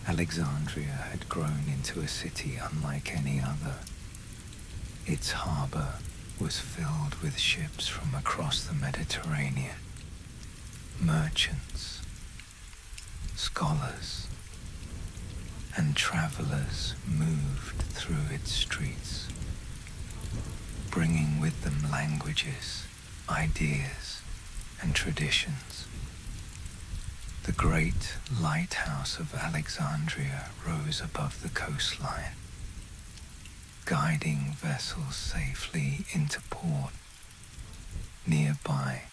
Alexandria had grown into a city unlike any other. Its harbor was filled with ships from across the Mediterranean. Merchants, scholars, and travelers moved through its streets, bringing with them languages, ideas, and traditions. The great lighthouse of Alexandria rose above the coastline, guiding vessels safely into port. Nearby,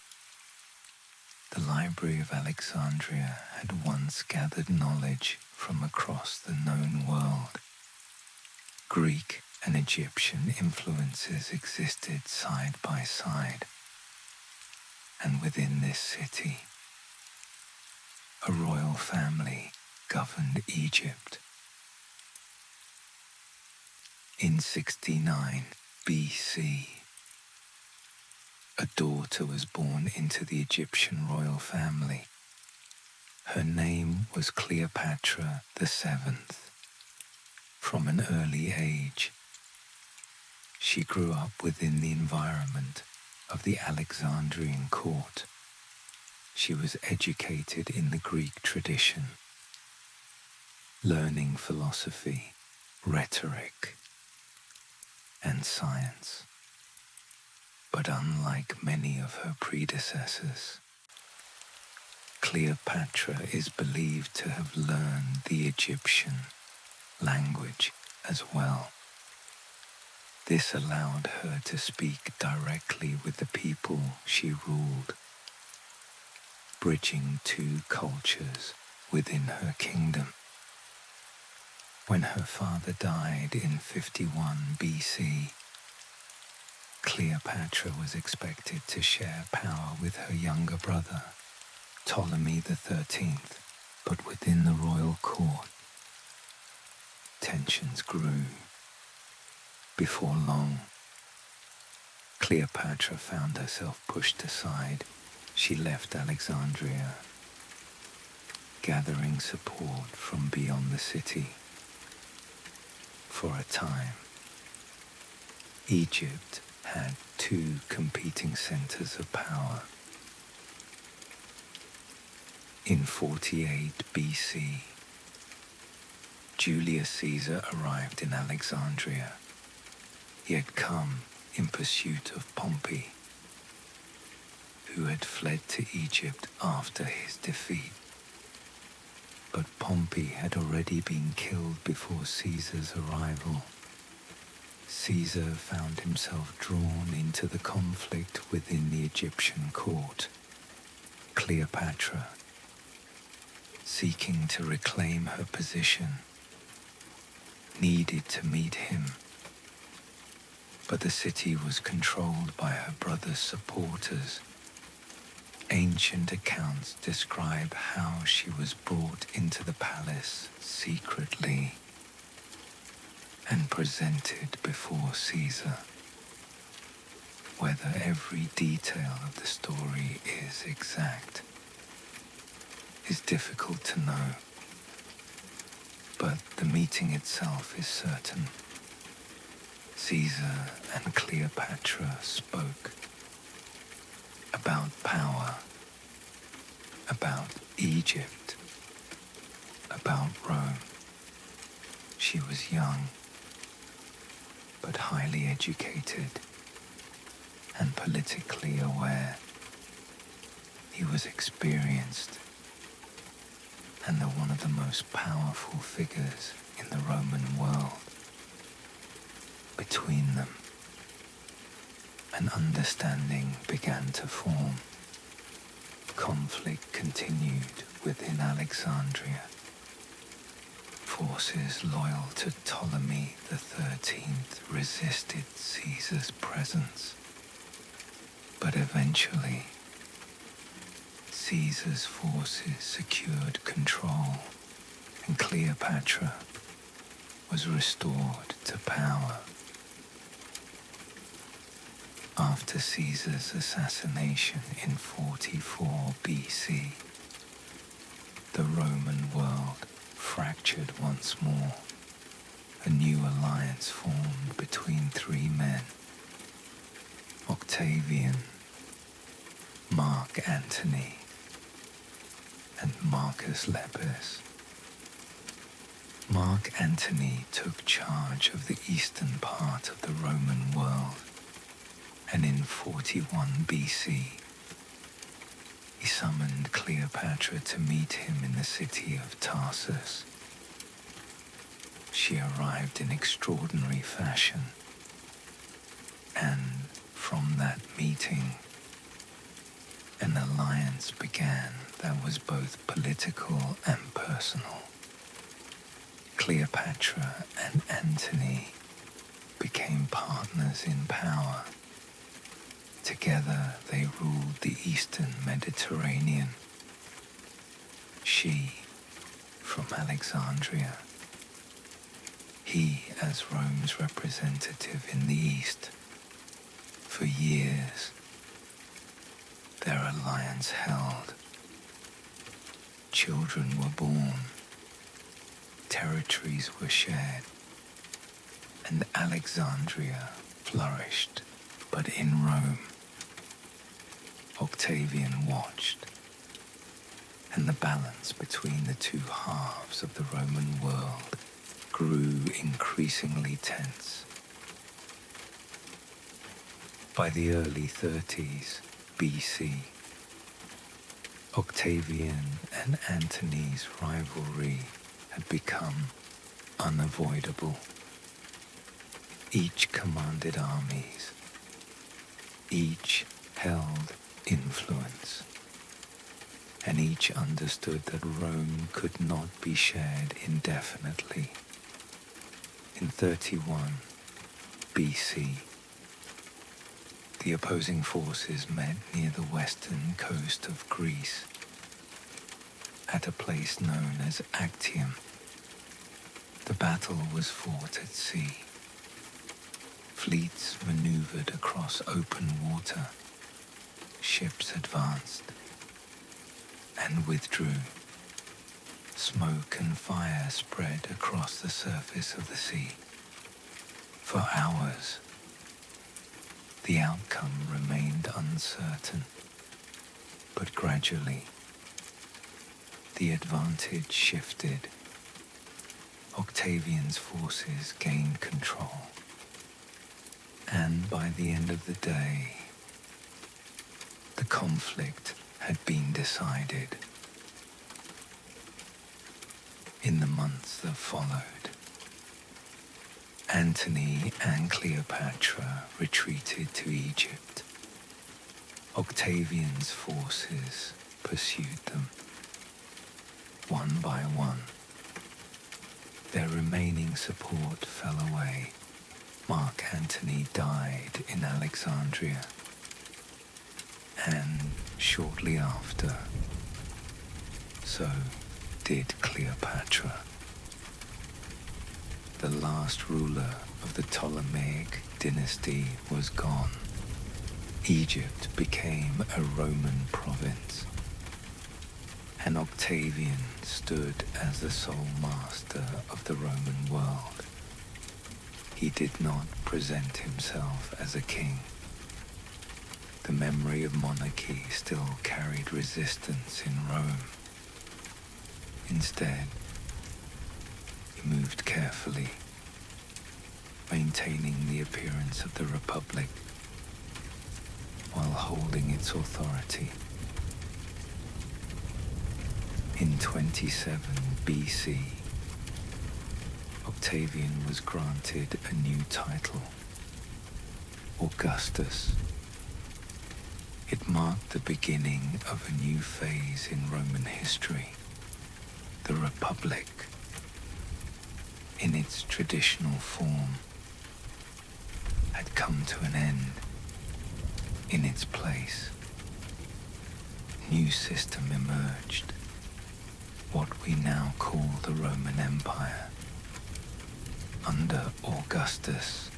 the Library of Alexandria had once gathered knowledge from across the known world. Greek and Egyptian influences existed side by side, and within this city, a royal family governed Egypt. In 69 BC, a daughter was born into the Egyptian royal family. Her name was Cleopatra VII. From an early age, she grew up within the environment of the Alexandrian court. She was educated in the Greek tradition, learning philosophy, rhetoric, and science. But unlike many of her predecessors, Cleopatra is believed to have learned the Egyptian language as well. This allowed her to speak directly with the people she ruled, bridging two cultures within her kingdom. When her father died in 51 BC, Cleopatra was expected to share power with her younger brother, Ptolemy XIII, but within the royal court, tensions grew. Before long, Cleopatra found herself pushed aside. She left Alexandria, gathering support from beyond the city. For a time, Egypt had two competing centers of power. In 48 BC, Julius Caesar arrived in Alexandria. He had come in pursuit of Pompey, who had fled to Egypt after his defeat. But Pompey had already been killed before Caesar's arrival. Caesar found himself drawn into the conflict within the Egyptian court. Cleopatra, seeking to reclaim her position, needed to meet him. But the city was controlled by her brother's supporters. Ancient accounts describe how she was brought into the palace secretly and presented before Caesar. Whether every detail of the story is exact is difficult to know, but the meeting itself is certain. Caesar and Cleopatra spoke about power, about Egypt, about Rome. She was young, but highly educated and politically aware. He was experienced and one of the most powerful figures in the Roman world. Between them, an understanding began to form. Conflict continued within Alexandria. Forces loyal to Ptolemy XIII resisted Caesar's presence, but eventually Caesar's forces secured control and Cleopatra was restored to power. After Caesar's assassination in 44 BC, the Roman world fractured once more. A new alliance formed between three men: Octavian, Mark Antony, and Marcus Lepus. Mark Antony took charge of the eastern part of the Roman world, and in 41 BC, he summoned Cleopatra to meet him in the city of Tarsus. She arrived in extraordinary fashion, and from that meeting, an alliance began that was both political and personal. Cleopatra and Antony became partners in power. Together they ruled the eastern Mediterranean. She from Alexandria, he as Rome's representative in the east. For years, their alliance held. Children were born, territories were shared, and Alexandria flourished. But in Rome, Octavian watched, and the balance between the two halves of the Roman world grew increasingly tense. By the early 30s BC, Octavian and Antony's rivalry had become unavoidable. Each commanded armies, each held influence, and each understood that Rome could not be shared indefinitely. In 31 BC, the opposing forces met near the western coast of Greece, at a place known as Actium. The battle was fought at sea. Fleets maneuvered across open water. Ships advanced and withdrew. Smoke and fire spread across the surface of the sea. For hours, the outcome remained uncertain, but gradually, the advantage shifted. Octavian's forces gained control, and by the end of the day, the conflict had been decided. In the months that followed, Antony and Cleopatra retreated to Egypt. Octavian's forces pursued them. One by one, their remaining support fell away. Mark Antony died in Alexandria, and shortly after, so did Cleopatra. The last ruler of the Ptolemaic dynasty was gone. Egypt became a Roman province, and Octavian stood as the sole master of the Roman world. He did not present himself as a king. The memory of monarchy still carried resistance in Rome. Instead, he moved carefully, maintaining the appearance of the Republic while holding its authority. In 27 BC, Octavian was granted a new title, Augustus. It marked the beginning of a new phase in Roman history. The Republic, in its traditional form, had come to an end. In its place, a new system emerged, what we now call the Roman Empire. Under Augustus,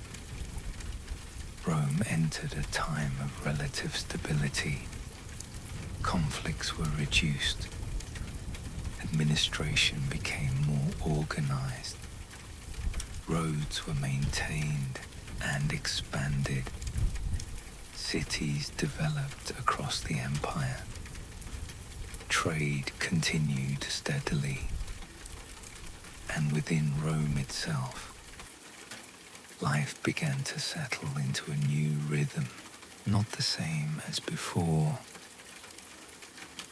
Rome entered a time of relative stability. Conflicts were reduced. Administration became more organized. Roads were maintained and expanded. Cities developed across the empire. Trade continued steadily. And within Rome itself, life began to settle into a new rhythm, not the same as before,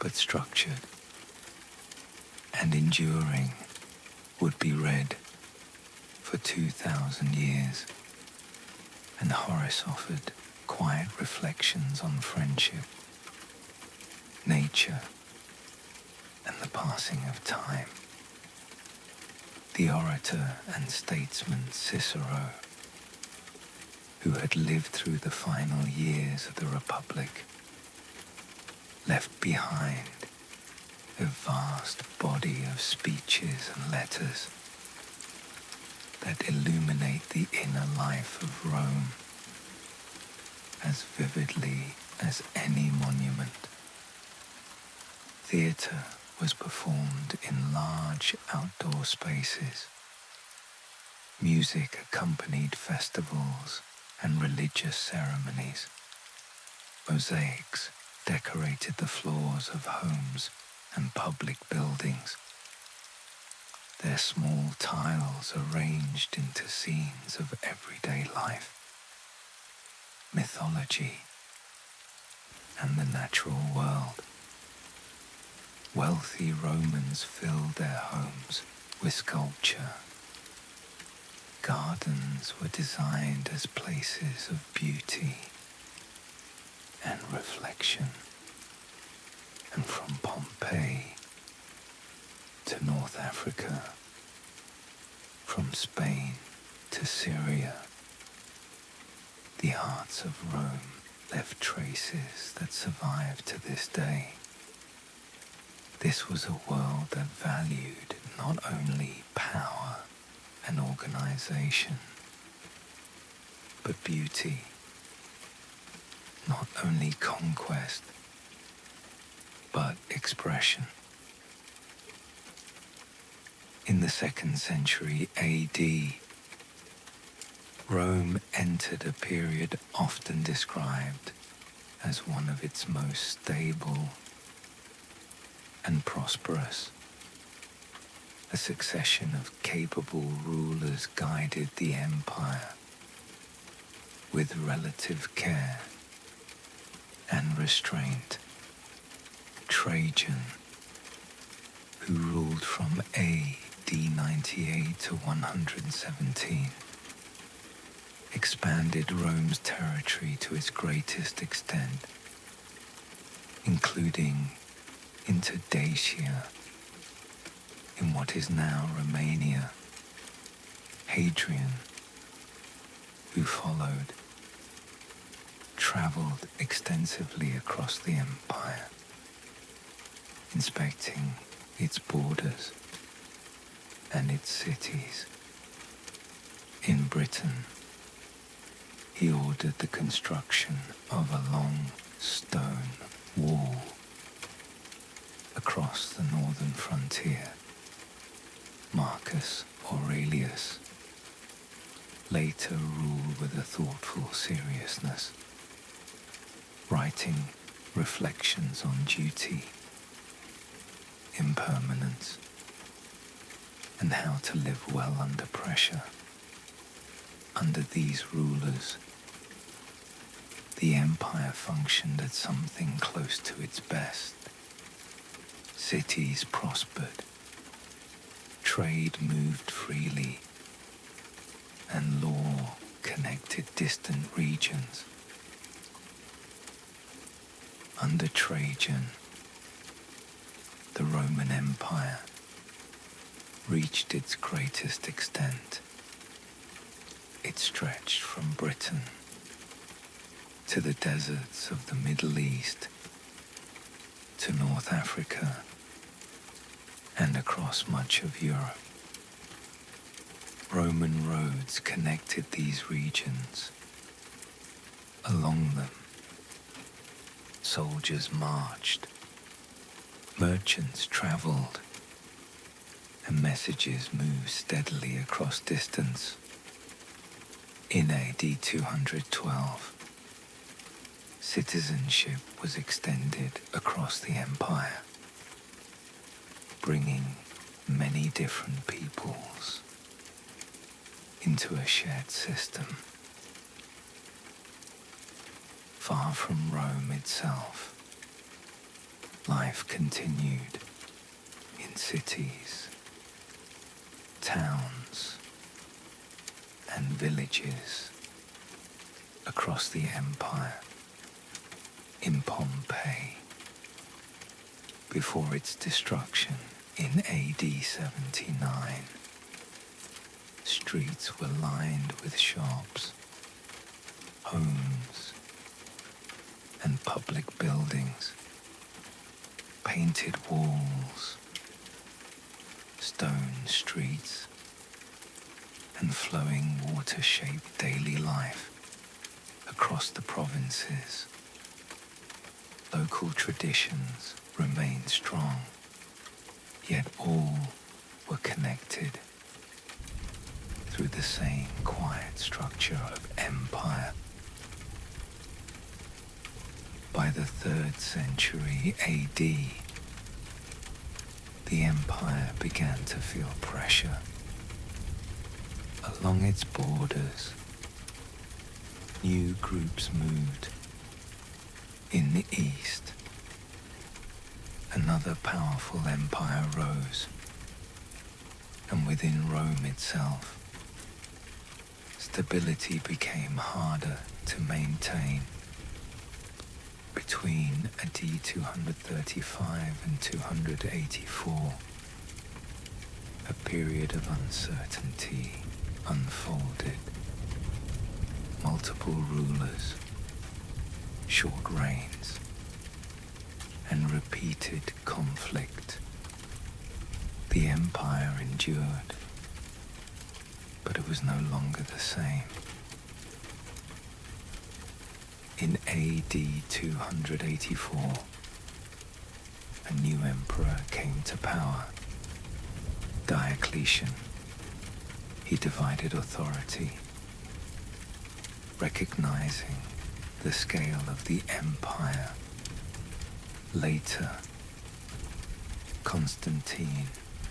but structured and enduring, would be read for 2,000 years, and Horace offered quiet reflections on friendship, nature, and the passing of time. The orator and statesman Cicero, who had lived through the final years of the Republic, left behind a vast body of speeches and letters that illuminate the inner life of Rome as vividly as any monument. Theatre was performed in large outdoor spaces. Music accompanied festivals and religious ceremonies. Mosaics decorated the floors of homes and public buildings, their small tiles arranged into scenes of everyday life, mythology, and the natural world. Wealthy Romans filled their homes with sculpture. Gardens were designed as places of beauty and reflection. And from Pompeii to North Africa, from Spain to Syria, the arts of Rome left traces that survive to this day. This was a world that valued not only power and organization, but beauty, not only conquest, but expression. In the 2nd century AD, Rome entered a period often described as one of its most stable and prosperous. A succession of capable rulers guided the empire with relative care and restraint. Trajan, who ruled from AD 98 to 117, expanded Rome's territory to its greatest extent, including into Dacia, in what is now Romania. Hadrian, who followed, traveled extensively across the empire, inspecting its borders and its cities. In Britain, he ordered the construction of a long stone wall across the northern frontier. Marcus Aurelius later ruled with a thoughtful seriousness, writing reflections on duty, impermanence, and how to live well under pressure. Under these rulers, the empire functioned at something close to its best. Cities prospered, trade moved freely, and law connected distant regions. Under Trajan, the Roman Empire reached its greatest extent. It stretched from Britain to the deserts of the Middle East, to North Africa, and across much of Europe. Roman roads connected these regions. Along them, soldiers marched, merchants traveled, and messages moved steadily across distance. In AD 212, citizenship was extended across the empire, bringing many different peoples into a shared system. Far from Rome itself, life continued in cities, towns, and villages across the empire. In Pompeii, before its destruction in AD 79, streets were lined with shops, homes, and public buildings, painted walls, stone streets, and flowing water-shaped daily life across the provinces. Local traditions remained strong, yet all were connected through the same quiet structure of empire. By the 3rd century AD, the empire began to feel pressure. Along its borders, new groups moved. In the east, another powerful empire rose, and within Rome itself, stability became harder to maintain. Between AD 235 and 284, a period of uncertainty unfolded. Multiple rulers, short reigns, and repeated conflict. The empire endured, but it was no longer the same. In AD 284, a new emperor came to power, Diocletian. He divided authority, recognizing the scale of the empire. Later, Constantine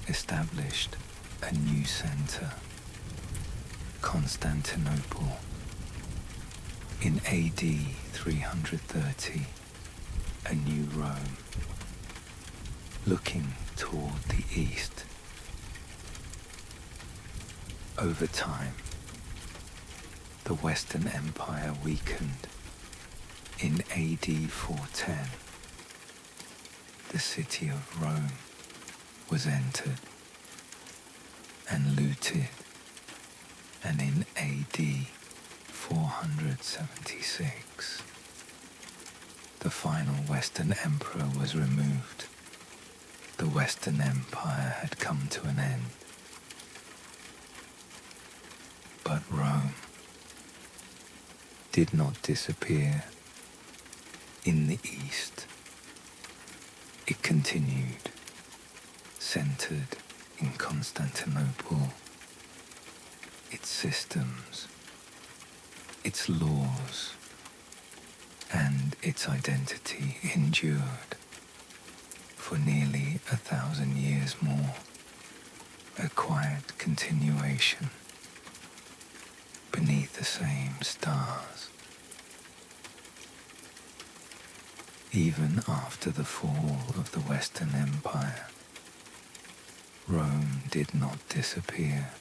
established a new center, Constantinople. In AD 330, a new Rome, looking toward the east. Over time, the Western Empire weakened. In AD 410, the city of Rome was entered and looted, and in AD 476, the final Western Emperor was removed. The Western Empire had come to an end. But Rome did not disappear. In the east, it continued, centered in Constantinople. Its systems, its laws, and its identity endured for nearly 1,000 years more, a quiet continuation beneath the same stars. Even after the fall of the Western Empire, Rome did not disappear.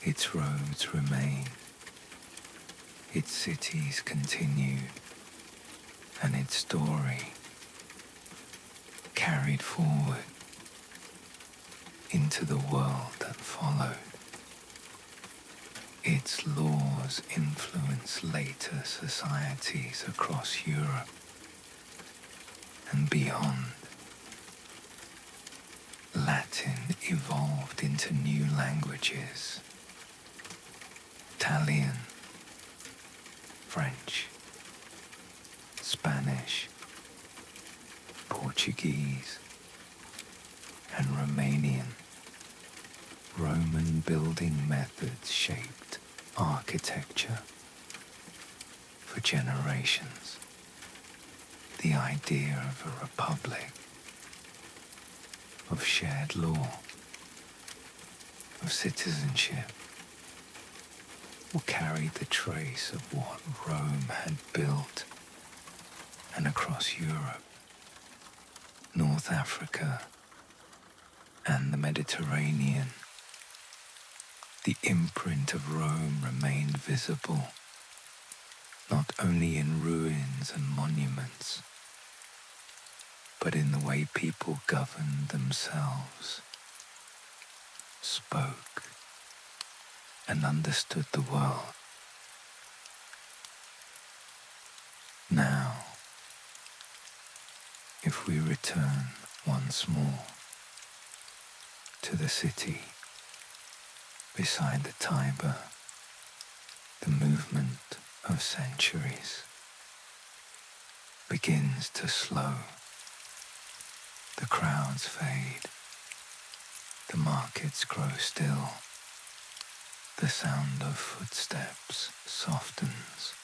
Its roads remained, its cities continued, and its story carried forward into the world that followed. Its laws influenced later societies across Europe and beyond. Latin evolved into new languages: Italian, French, Spanish, Portuguese, and Romanian. Roman building methods shaped architecture for generations. The idea of a republic, of shared law, of citizenship, will carry the trace of what Rome had built. And across Europe, North Africa, and the Mediterranean, the imprint of Rome remained visible, not only in ruins and monuments, but in the way people governed themselves, spoke, and understood the world. Now, if we return once more to the city beside the Tiber, the movement of centuries begins to slow. The crowds fade, the markets grow still, the sound of footsteps softens.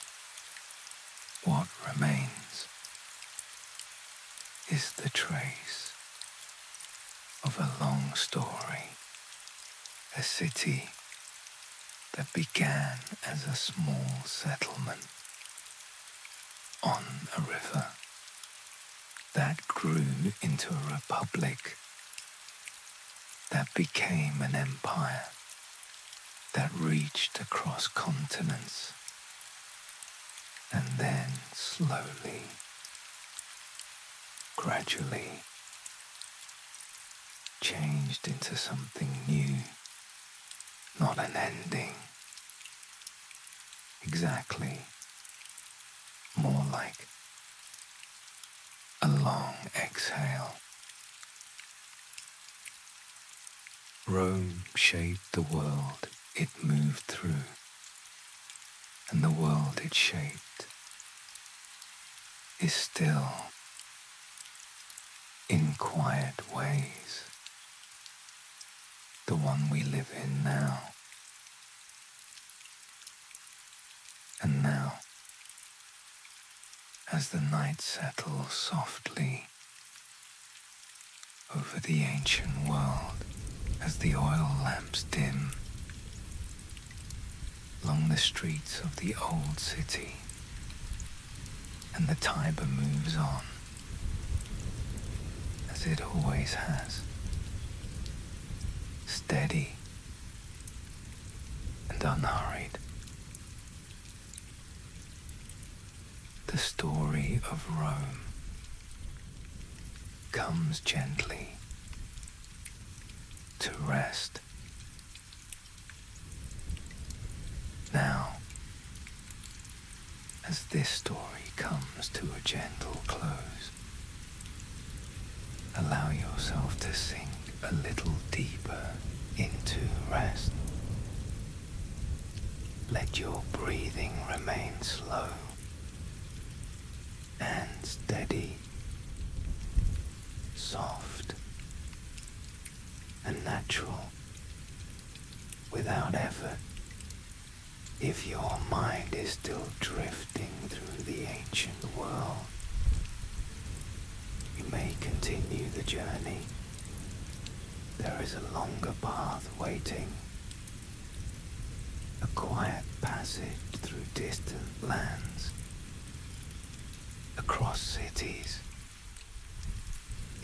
What remains is the trace of a long story, a city that began as a small settlement on a river that grew into a republic that became an empire that reached across continents and then slowly, gradually changed into something new, not an ending, exactly, more like a long exhale. Rome shaped the world it moved through, and the world it shaped is still, in quiet ways, the one we live in now. And now, as the night settles softly over the ancient world, as the oil lamps dim along the streets of the old city, and the Tiber moves on, as it always has, steady and unhurried. The story of Rome comes gently to rest. Now, as this story comes to a gentle close, allow yourself to sink a little deeper into rest. Let your breathing remain slow and steady, soft and natural, without effort. If your mind is still drifting through the ancient world, you may continue the journey. There is a longer path waiting, a quiet passage through distant lands, across cities,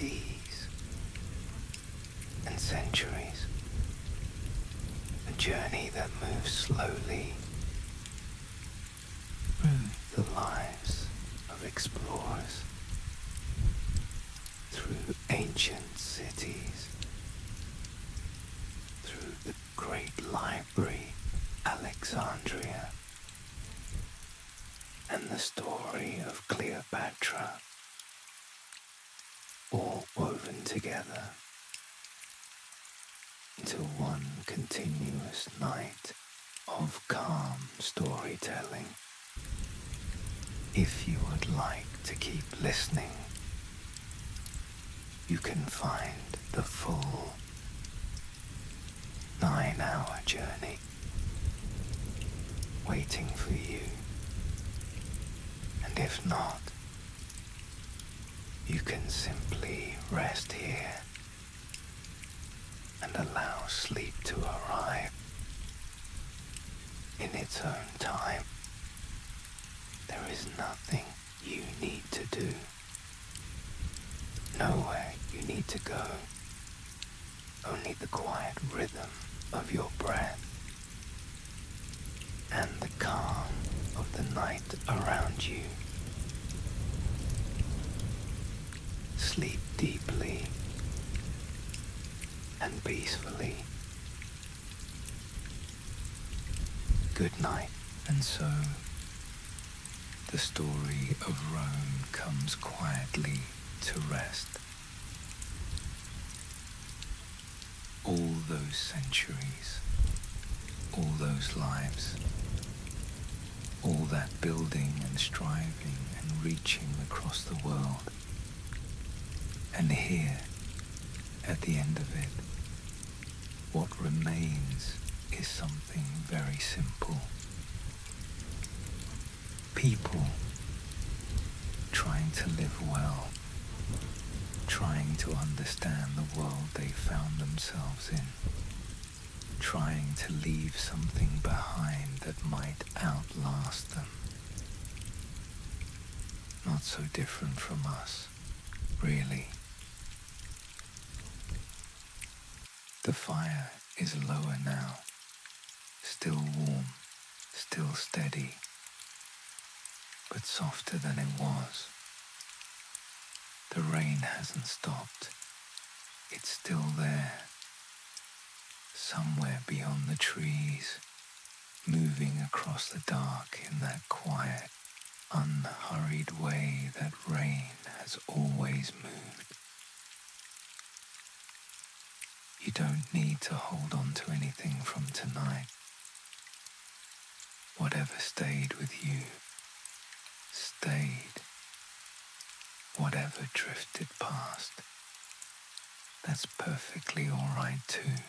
ease and centuries. A journey that moves slowly through the lives of explorers, through ancient cities, through the great library, Alexandria, and the story of Cleopatra, all woven together into one continuous night of calm storytelling. If you would like to keep listening, you can find the full 9-hour journey waiting for you. And if not, you can simply rest here and allow sleep to arrive in its own time. There is nothing you need to do, nowhere you need to go, only the quiet rhythm of your breath and the calm of the night around you. Sleep deeply and peacefully. Good night. And so, the story of Rome comes quietly to rest. All those centuries, all those lives, all that building and striving and reaching across the world. And here, at the end of it, what remains is something very simple. People trying to live well trying to understand the world they found themselves in, trying to leave something behind that might outlast them. Not so different from us, really. The fire is lower now, still warm, still steady, but softer than it was. The rain hasn't stopped. It's still there, somewhere beyond the trees, moving across the dark in that quiet, unhurried way that rain has always moved. You don't need to hold on to anything from tonight. Whatever stayed with you, stayed. Whatever drifted past, that's perfectly all right too.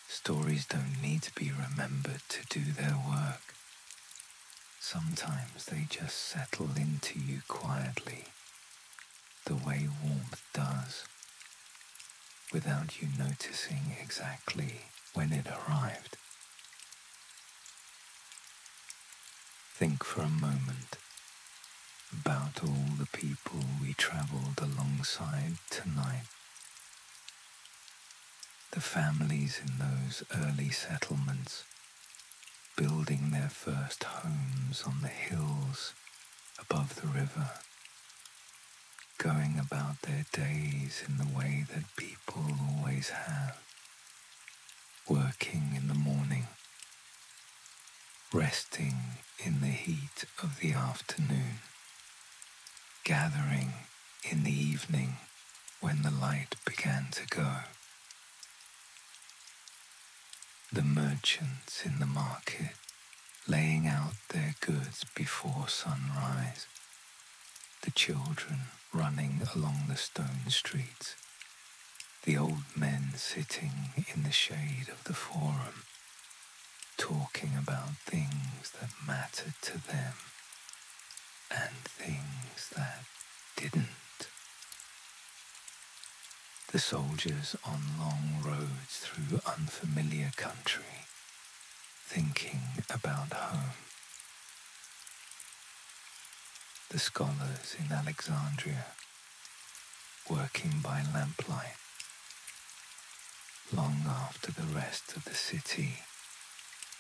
Stories don't need to be remembered to do their work. Sometimes they just settle into you quietly, the way warmth does, without you noticing exactly when it arrived. Think for a moment about all the people we traveled alongside tonight. The families in those early settlements, building their first homes on the hills above the river, going about their days in the way that people always have, working in the morning, resting in the heat of the afternoon, gathering in the evening when the light began to go. The merchants in the market laying out their goods before sunrise, the children running along the stone streets, the old men sitting in the shade of the forum, talking about things that mattered to them and things that didn't. The soldiers on long roads through unfamiliar country, thinking about home. The scholars in Alexandria, working by lamplight, long after the rest of the city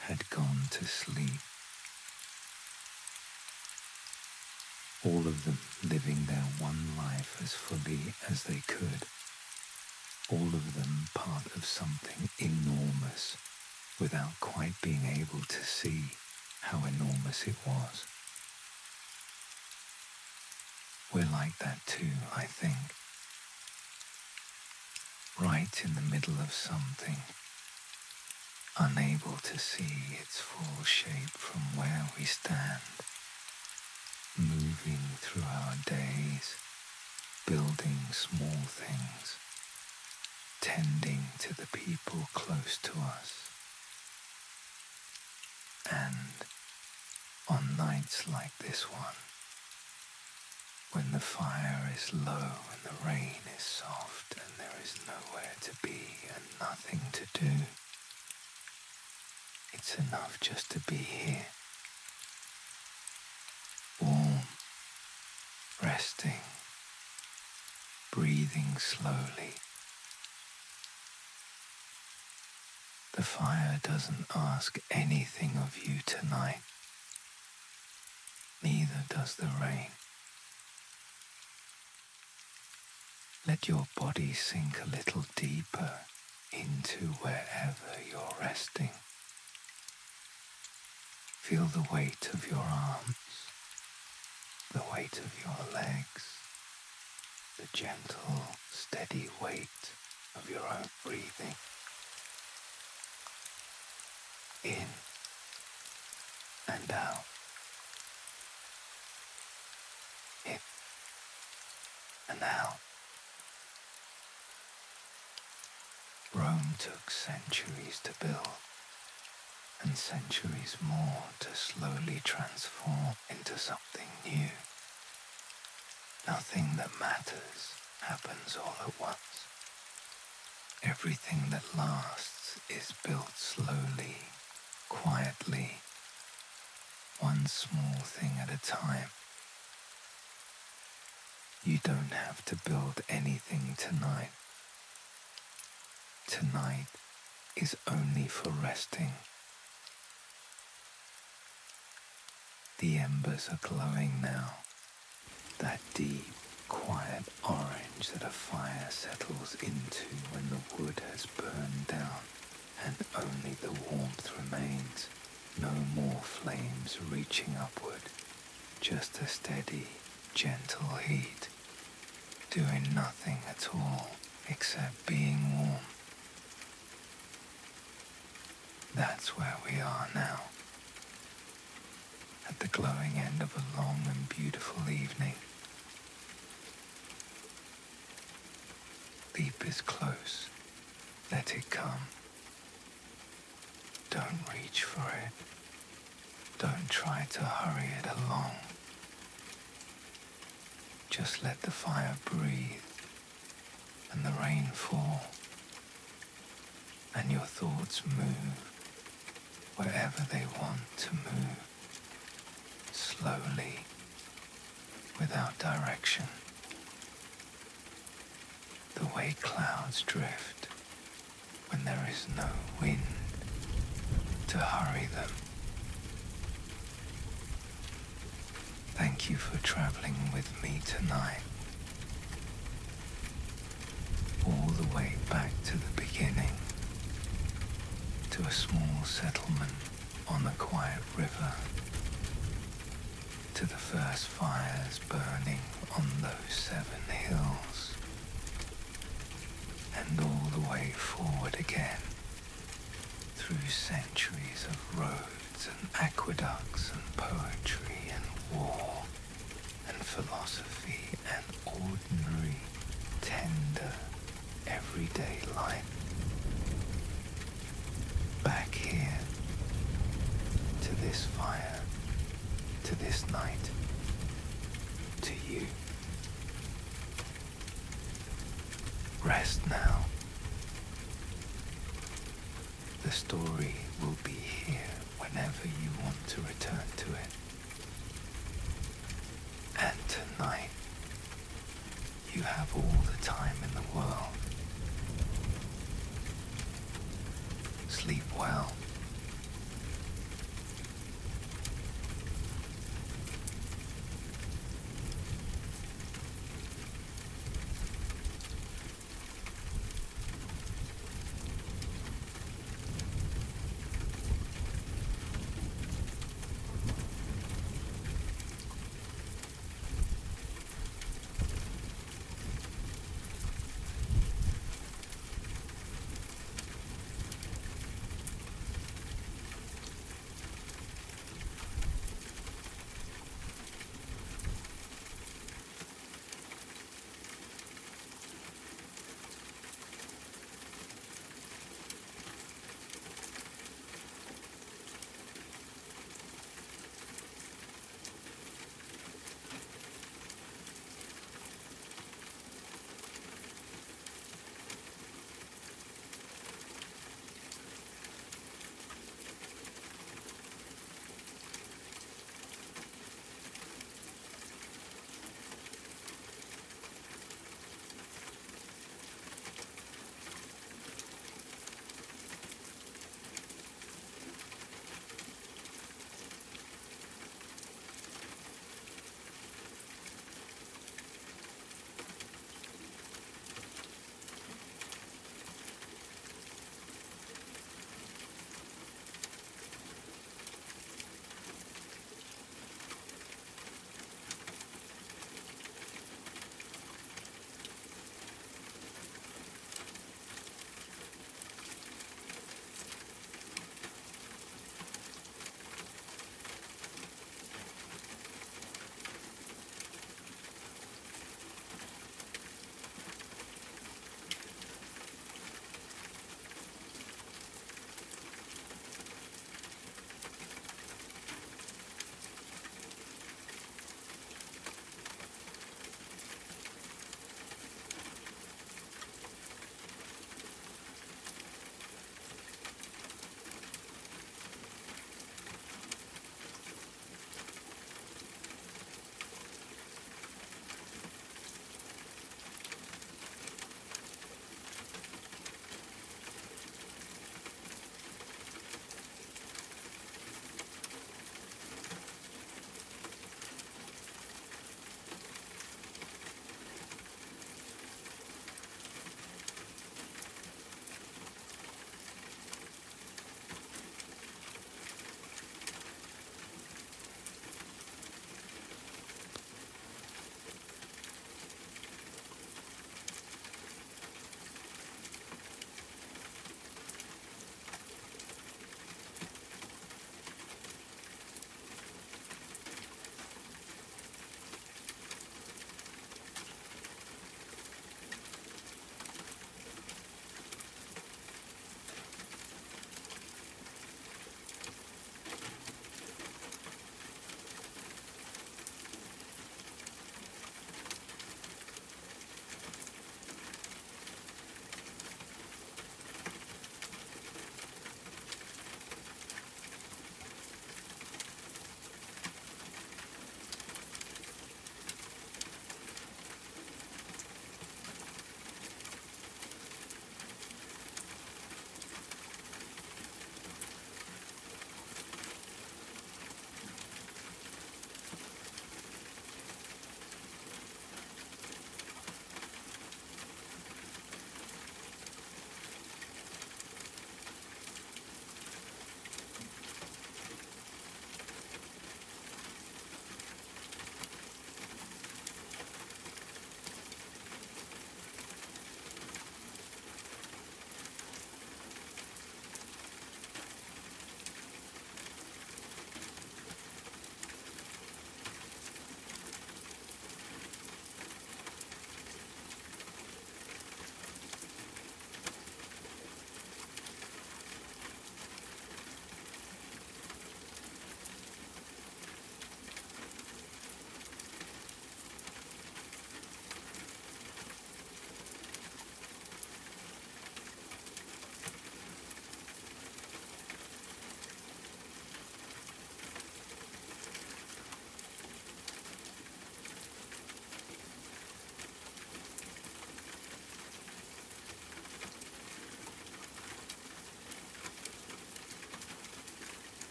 had gone to sleep. All of them living their one life as fully as they could. All of them part of something enormous without quite being able to see how enormous it was. We're like that too, I think. Right in the middle of something, unable to see its full shape from where we stand, moving through our days, building small things, tending to the people close to us. And on nights like this one, when the fire is low and the rain is soft and there is nowhere to be and nothing to do, it's enough just to be here, warm, resting, breathing slowly. The fire doesn't ask anything of you tonight. Neither does the rain. Let your body sink a little deeper into wherever you're resting. Feel the weight of your arms, the weight of your legs, the gentle, steady weight of your own breathing. In and out. In and out. Rome took centuries to build, and centuries more to slowly transform into something new. Nothing that matters happens all at once. Everything that lasts is built slowly, quietly, one small thing at a time. You don't have to build anything tonight. Tonight is only for resting. The embers are glowing now, that deep, quiet orange that a fire settles into when the wood has burned down and only the warmth remains. No more flames reaching upward, just a steady, gentle heat, doing nothing at all except being warm. That's where we are now, at the glowing end of a long and beautiful evening. Sleep is close. Let it come. Don't reach for it. Don't try to hurry it along. Just let the fire breathe and the rain fall and your thoughts move wherever they want to move, slowly, without direction. The way clouds drift when there is no wind to hurry them. Thank you for traveling with me tonight, all the way back to the beginning, to a small settlement on the quiet river, to the first fires burning on those 7 hills, and all the way forward again, through centuries of roads and aqueducts and poetry and war and philosophy and ordinary, tender, everyday life. Back here, to this fire, to this night, to you. Rest now. The story will be here whenever you want to return to it. And tonight, you have all the time in the world. Sleep well.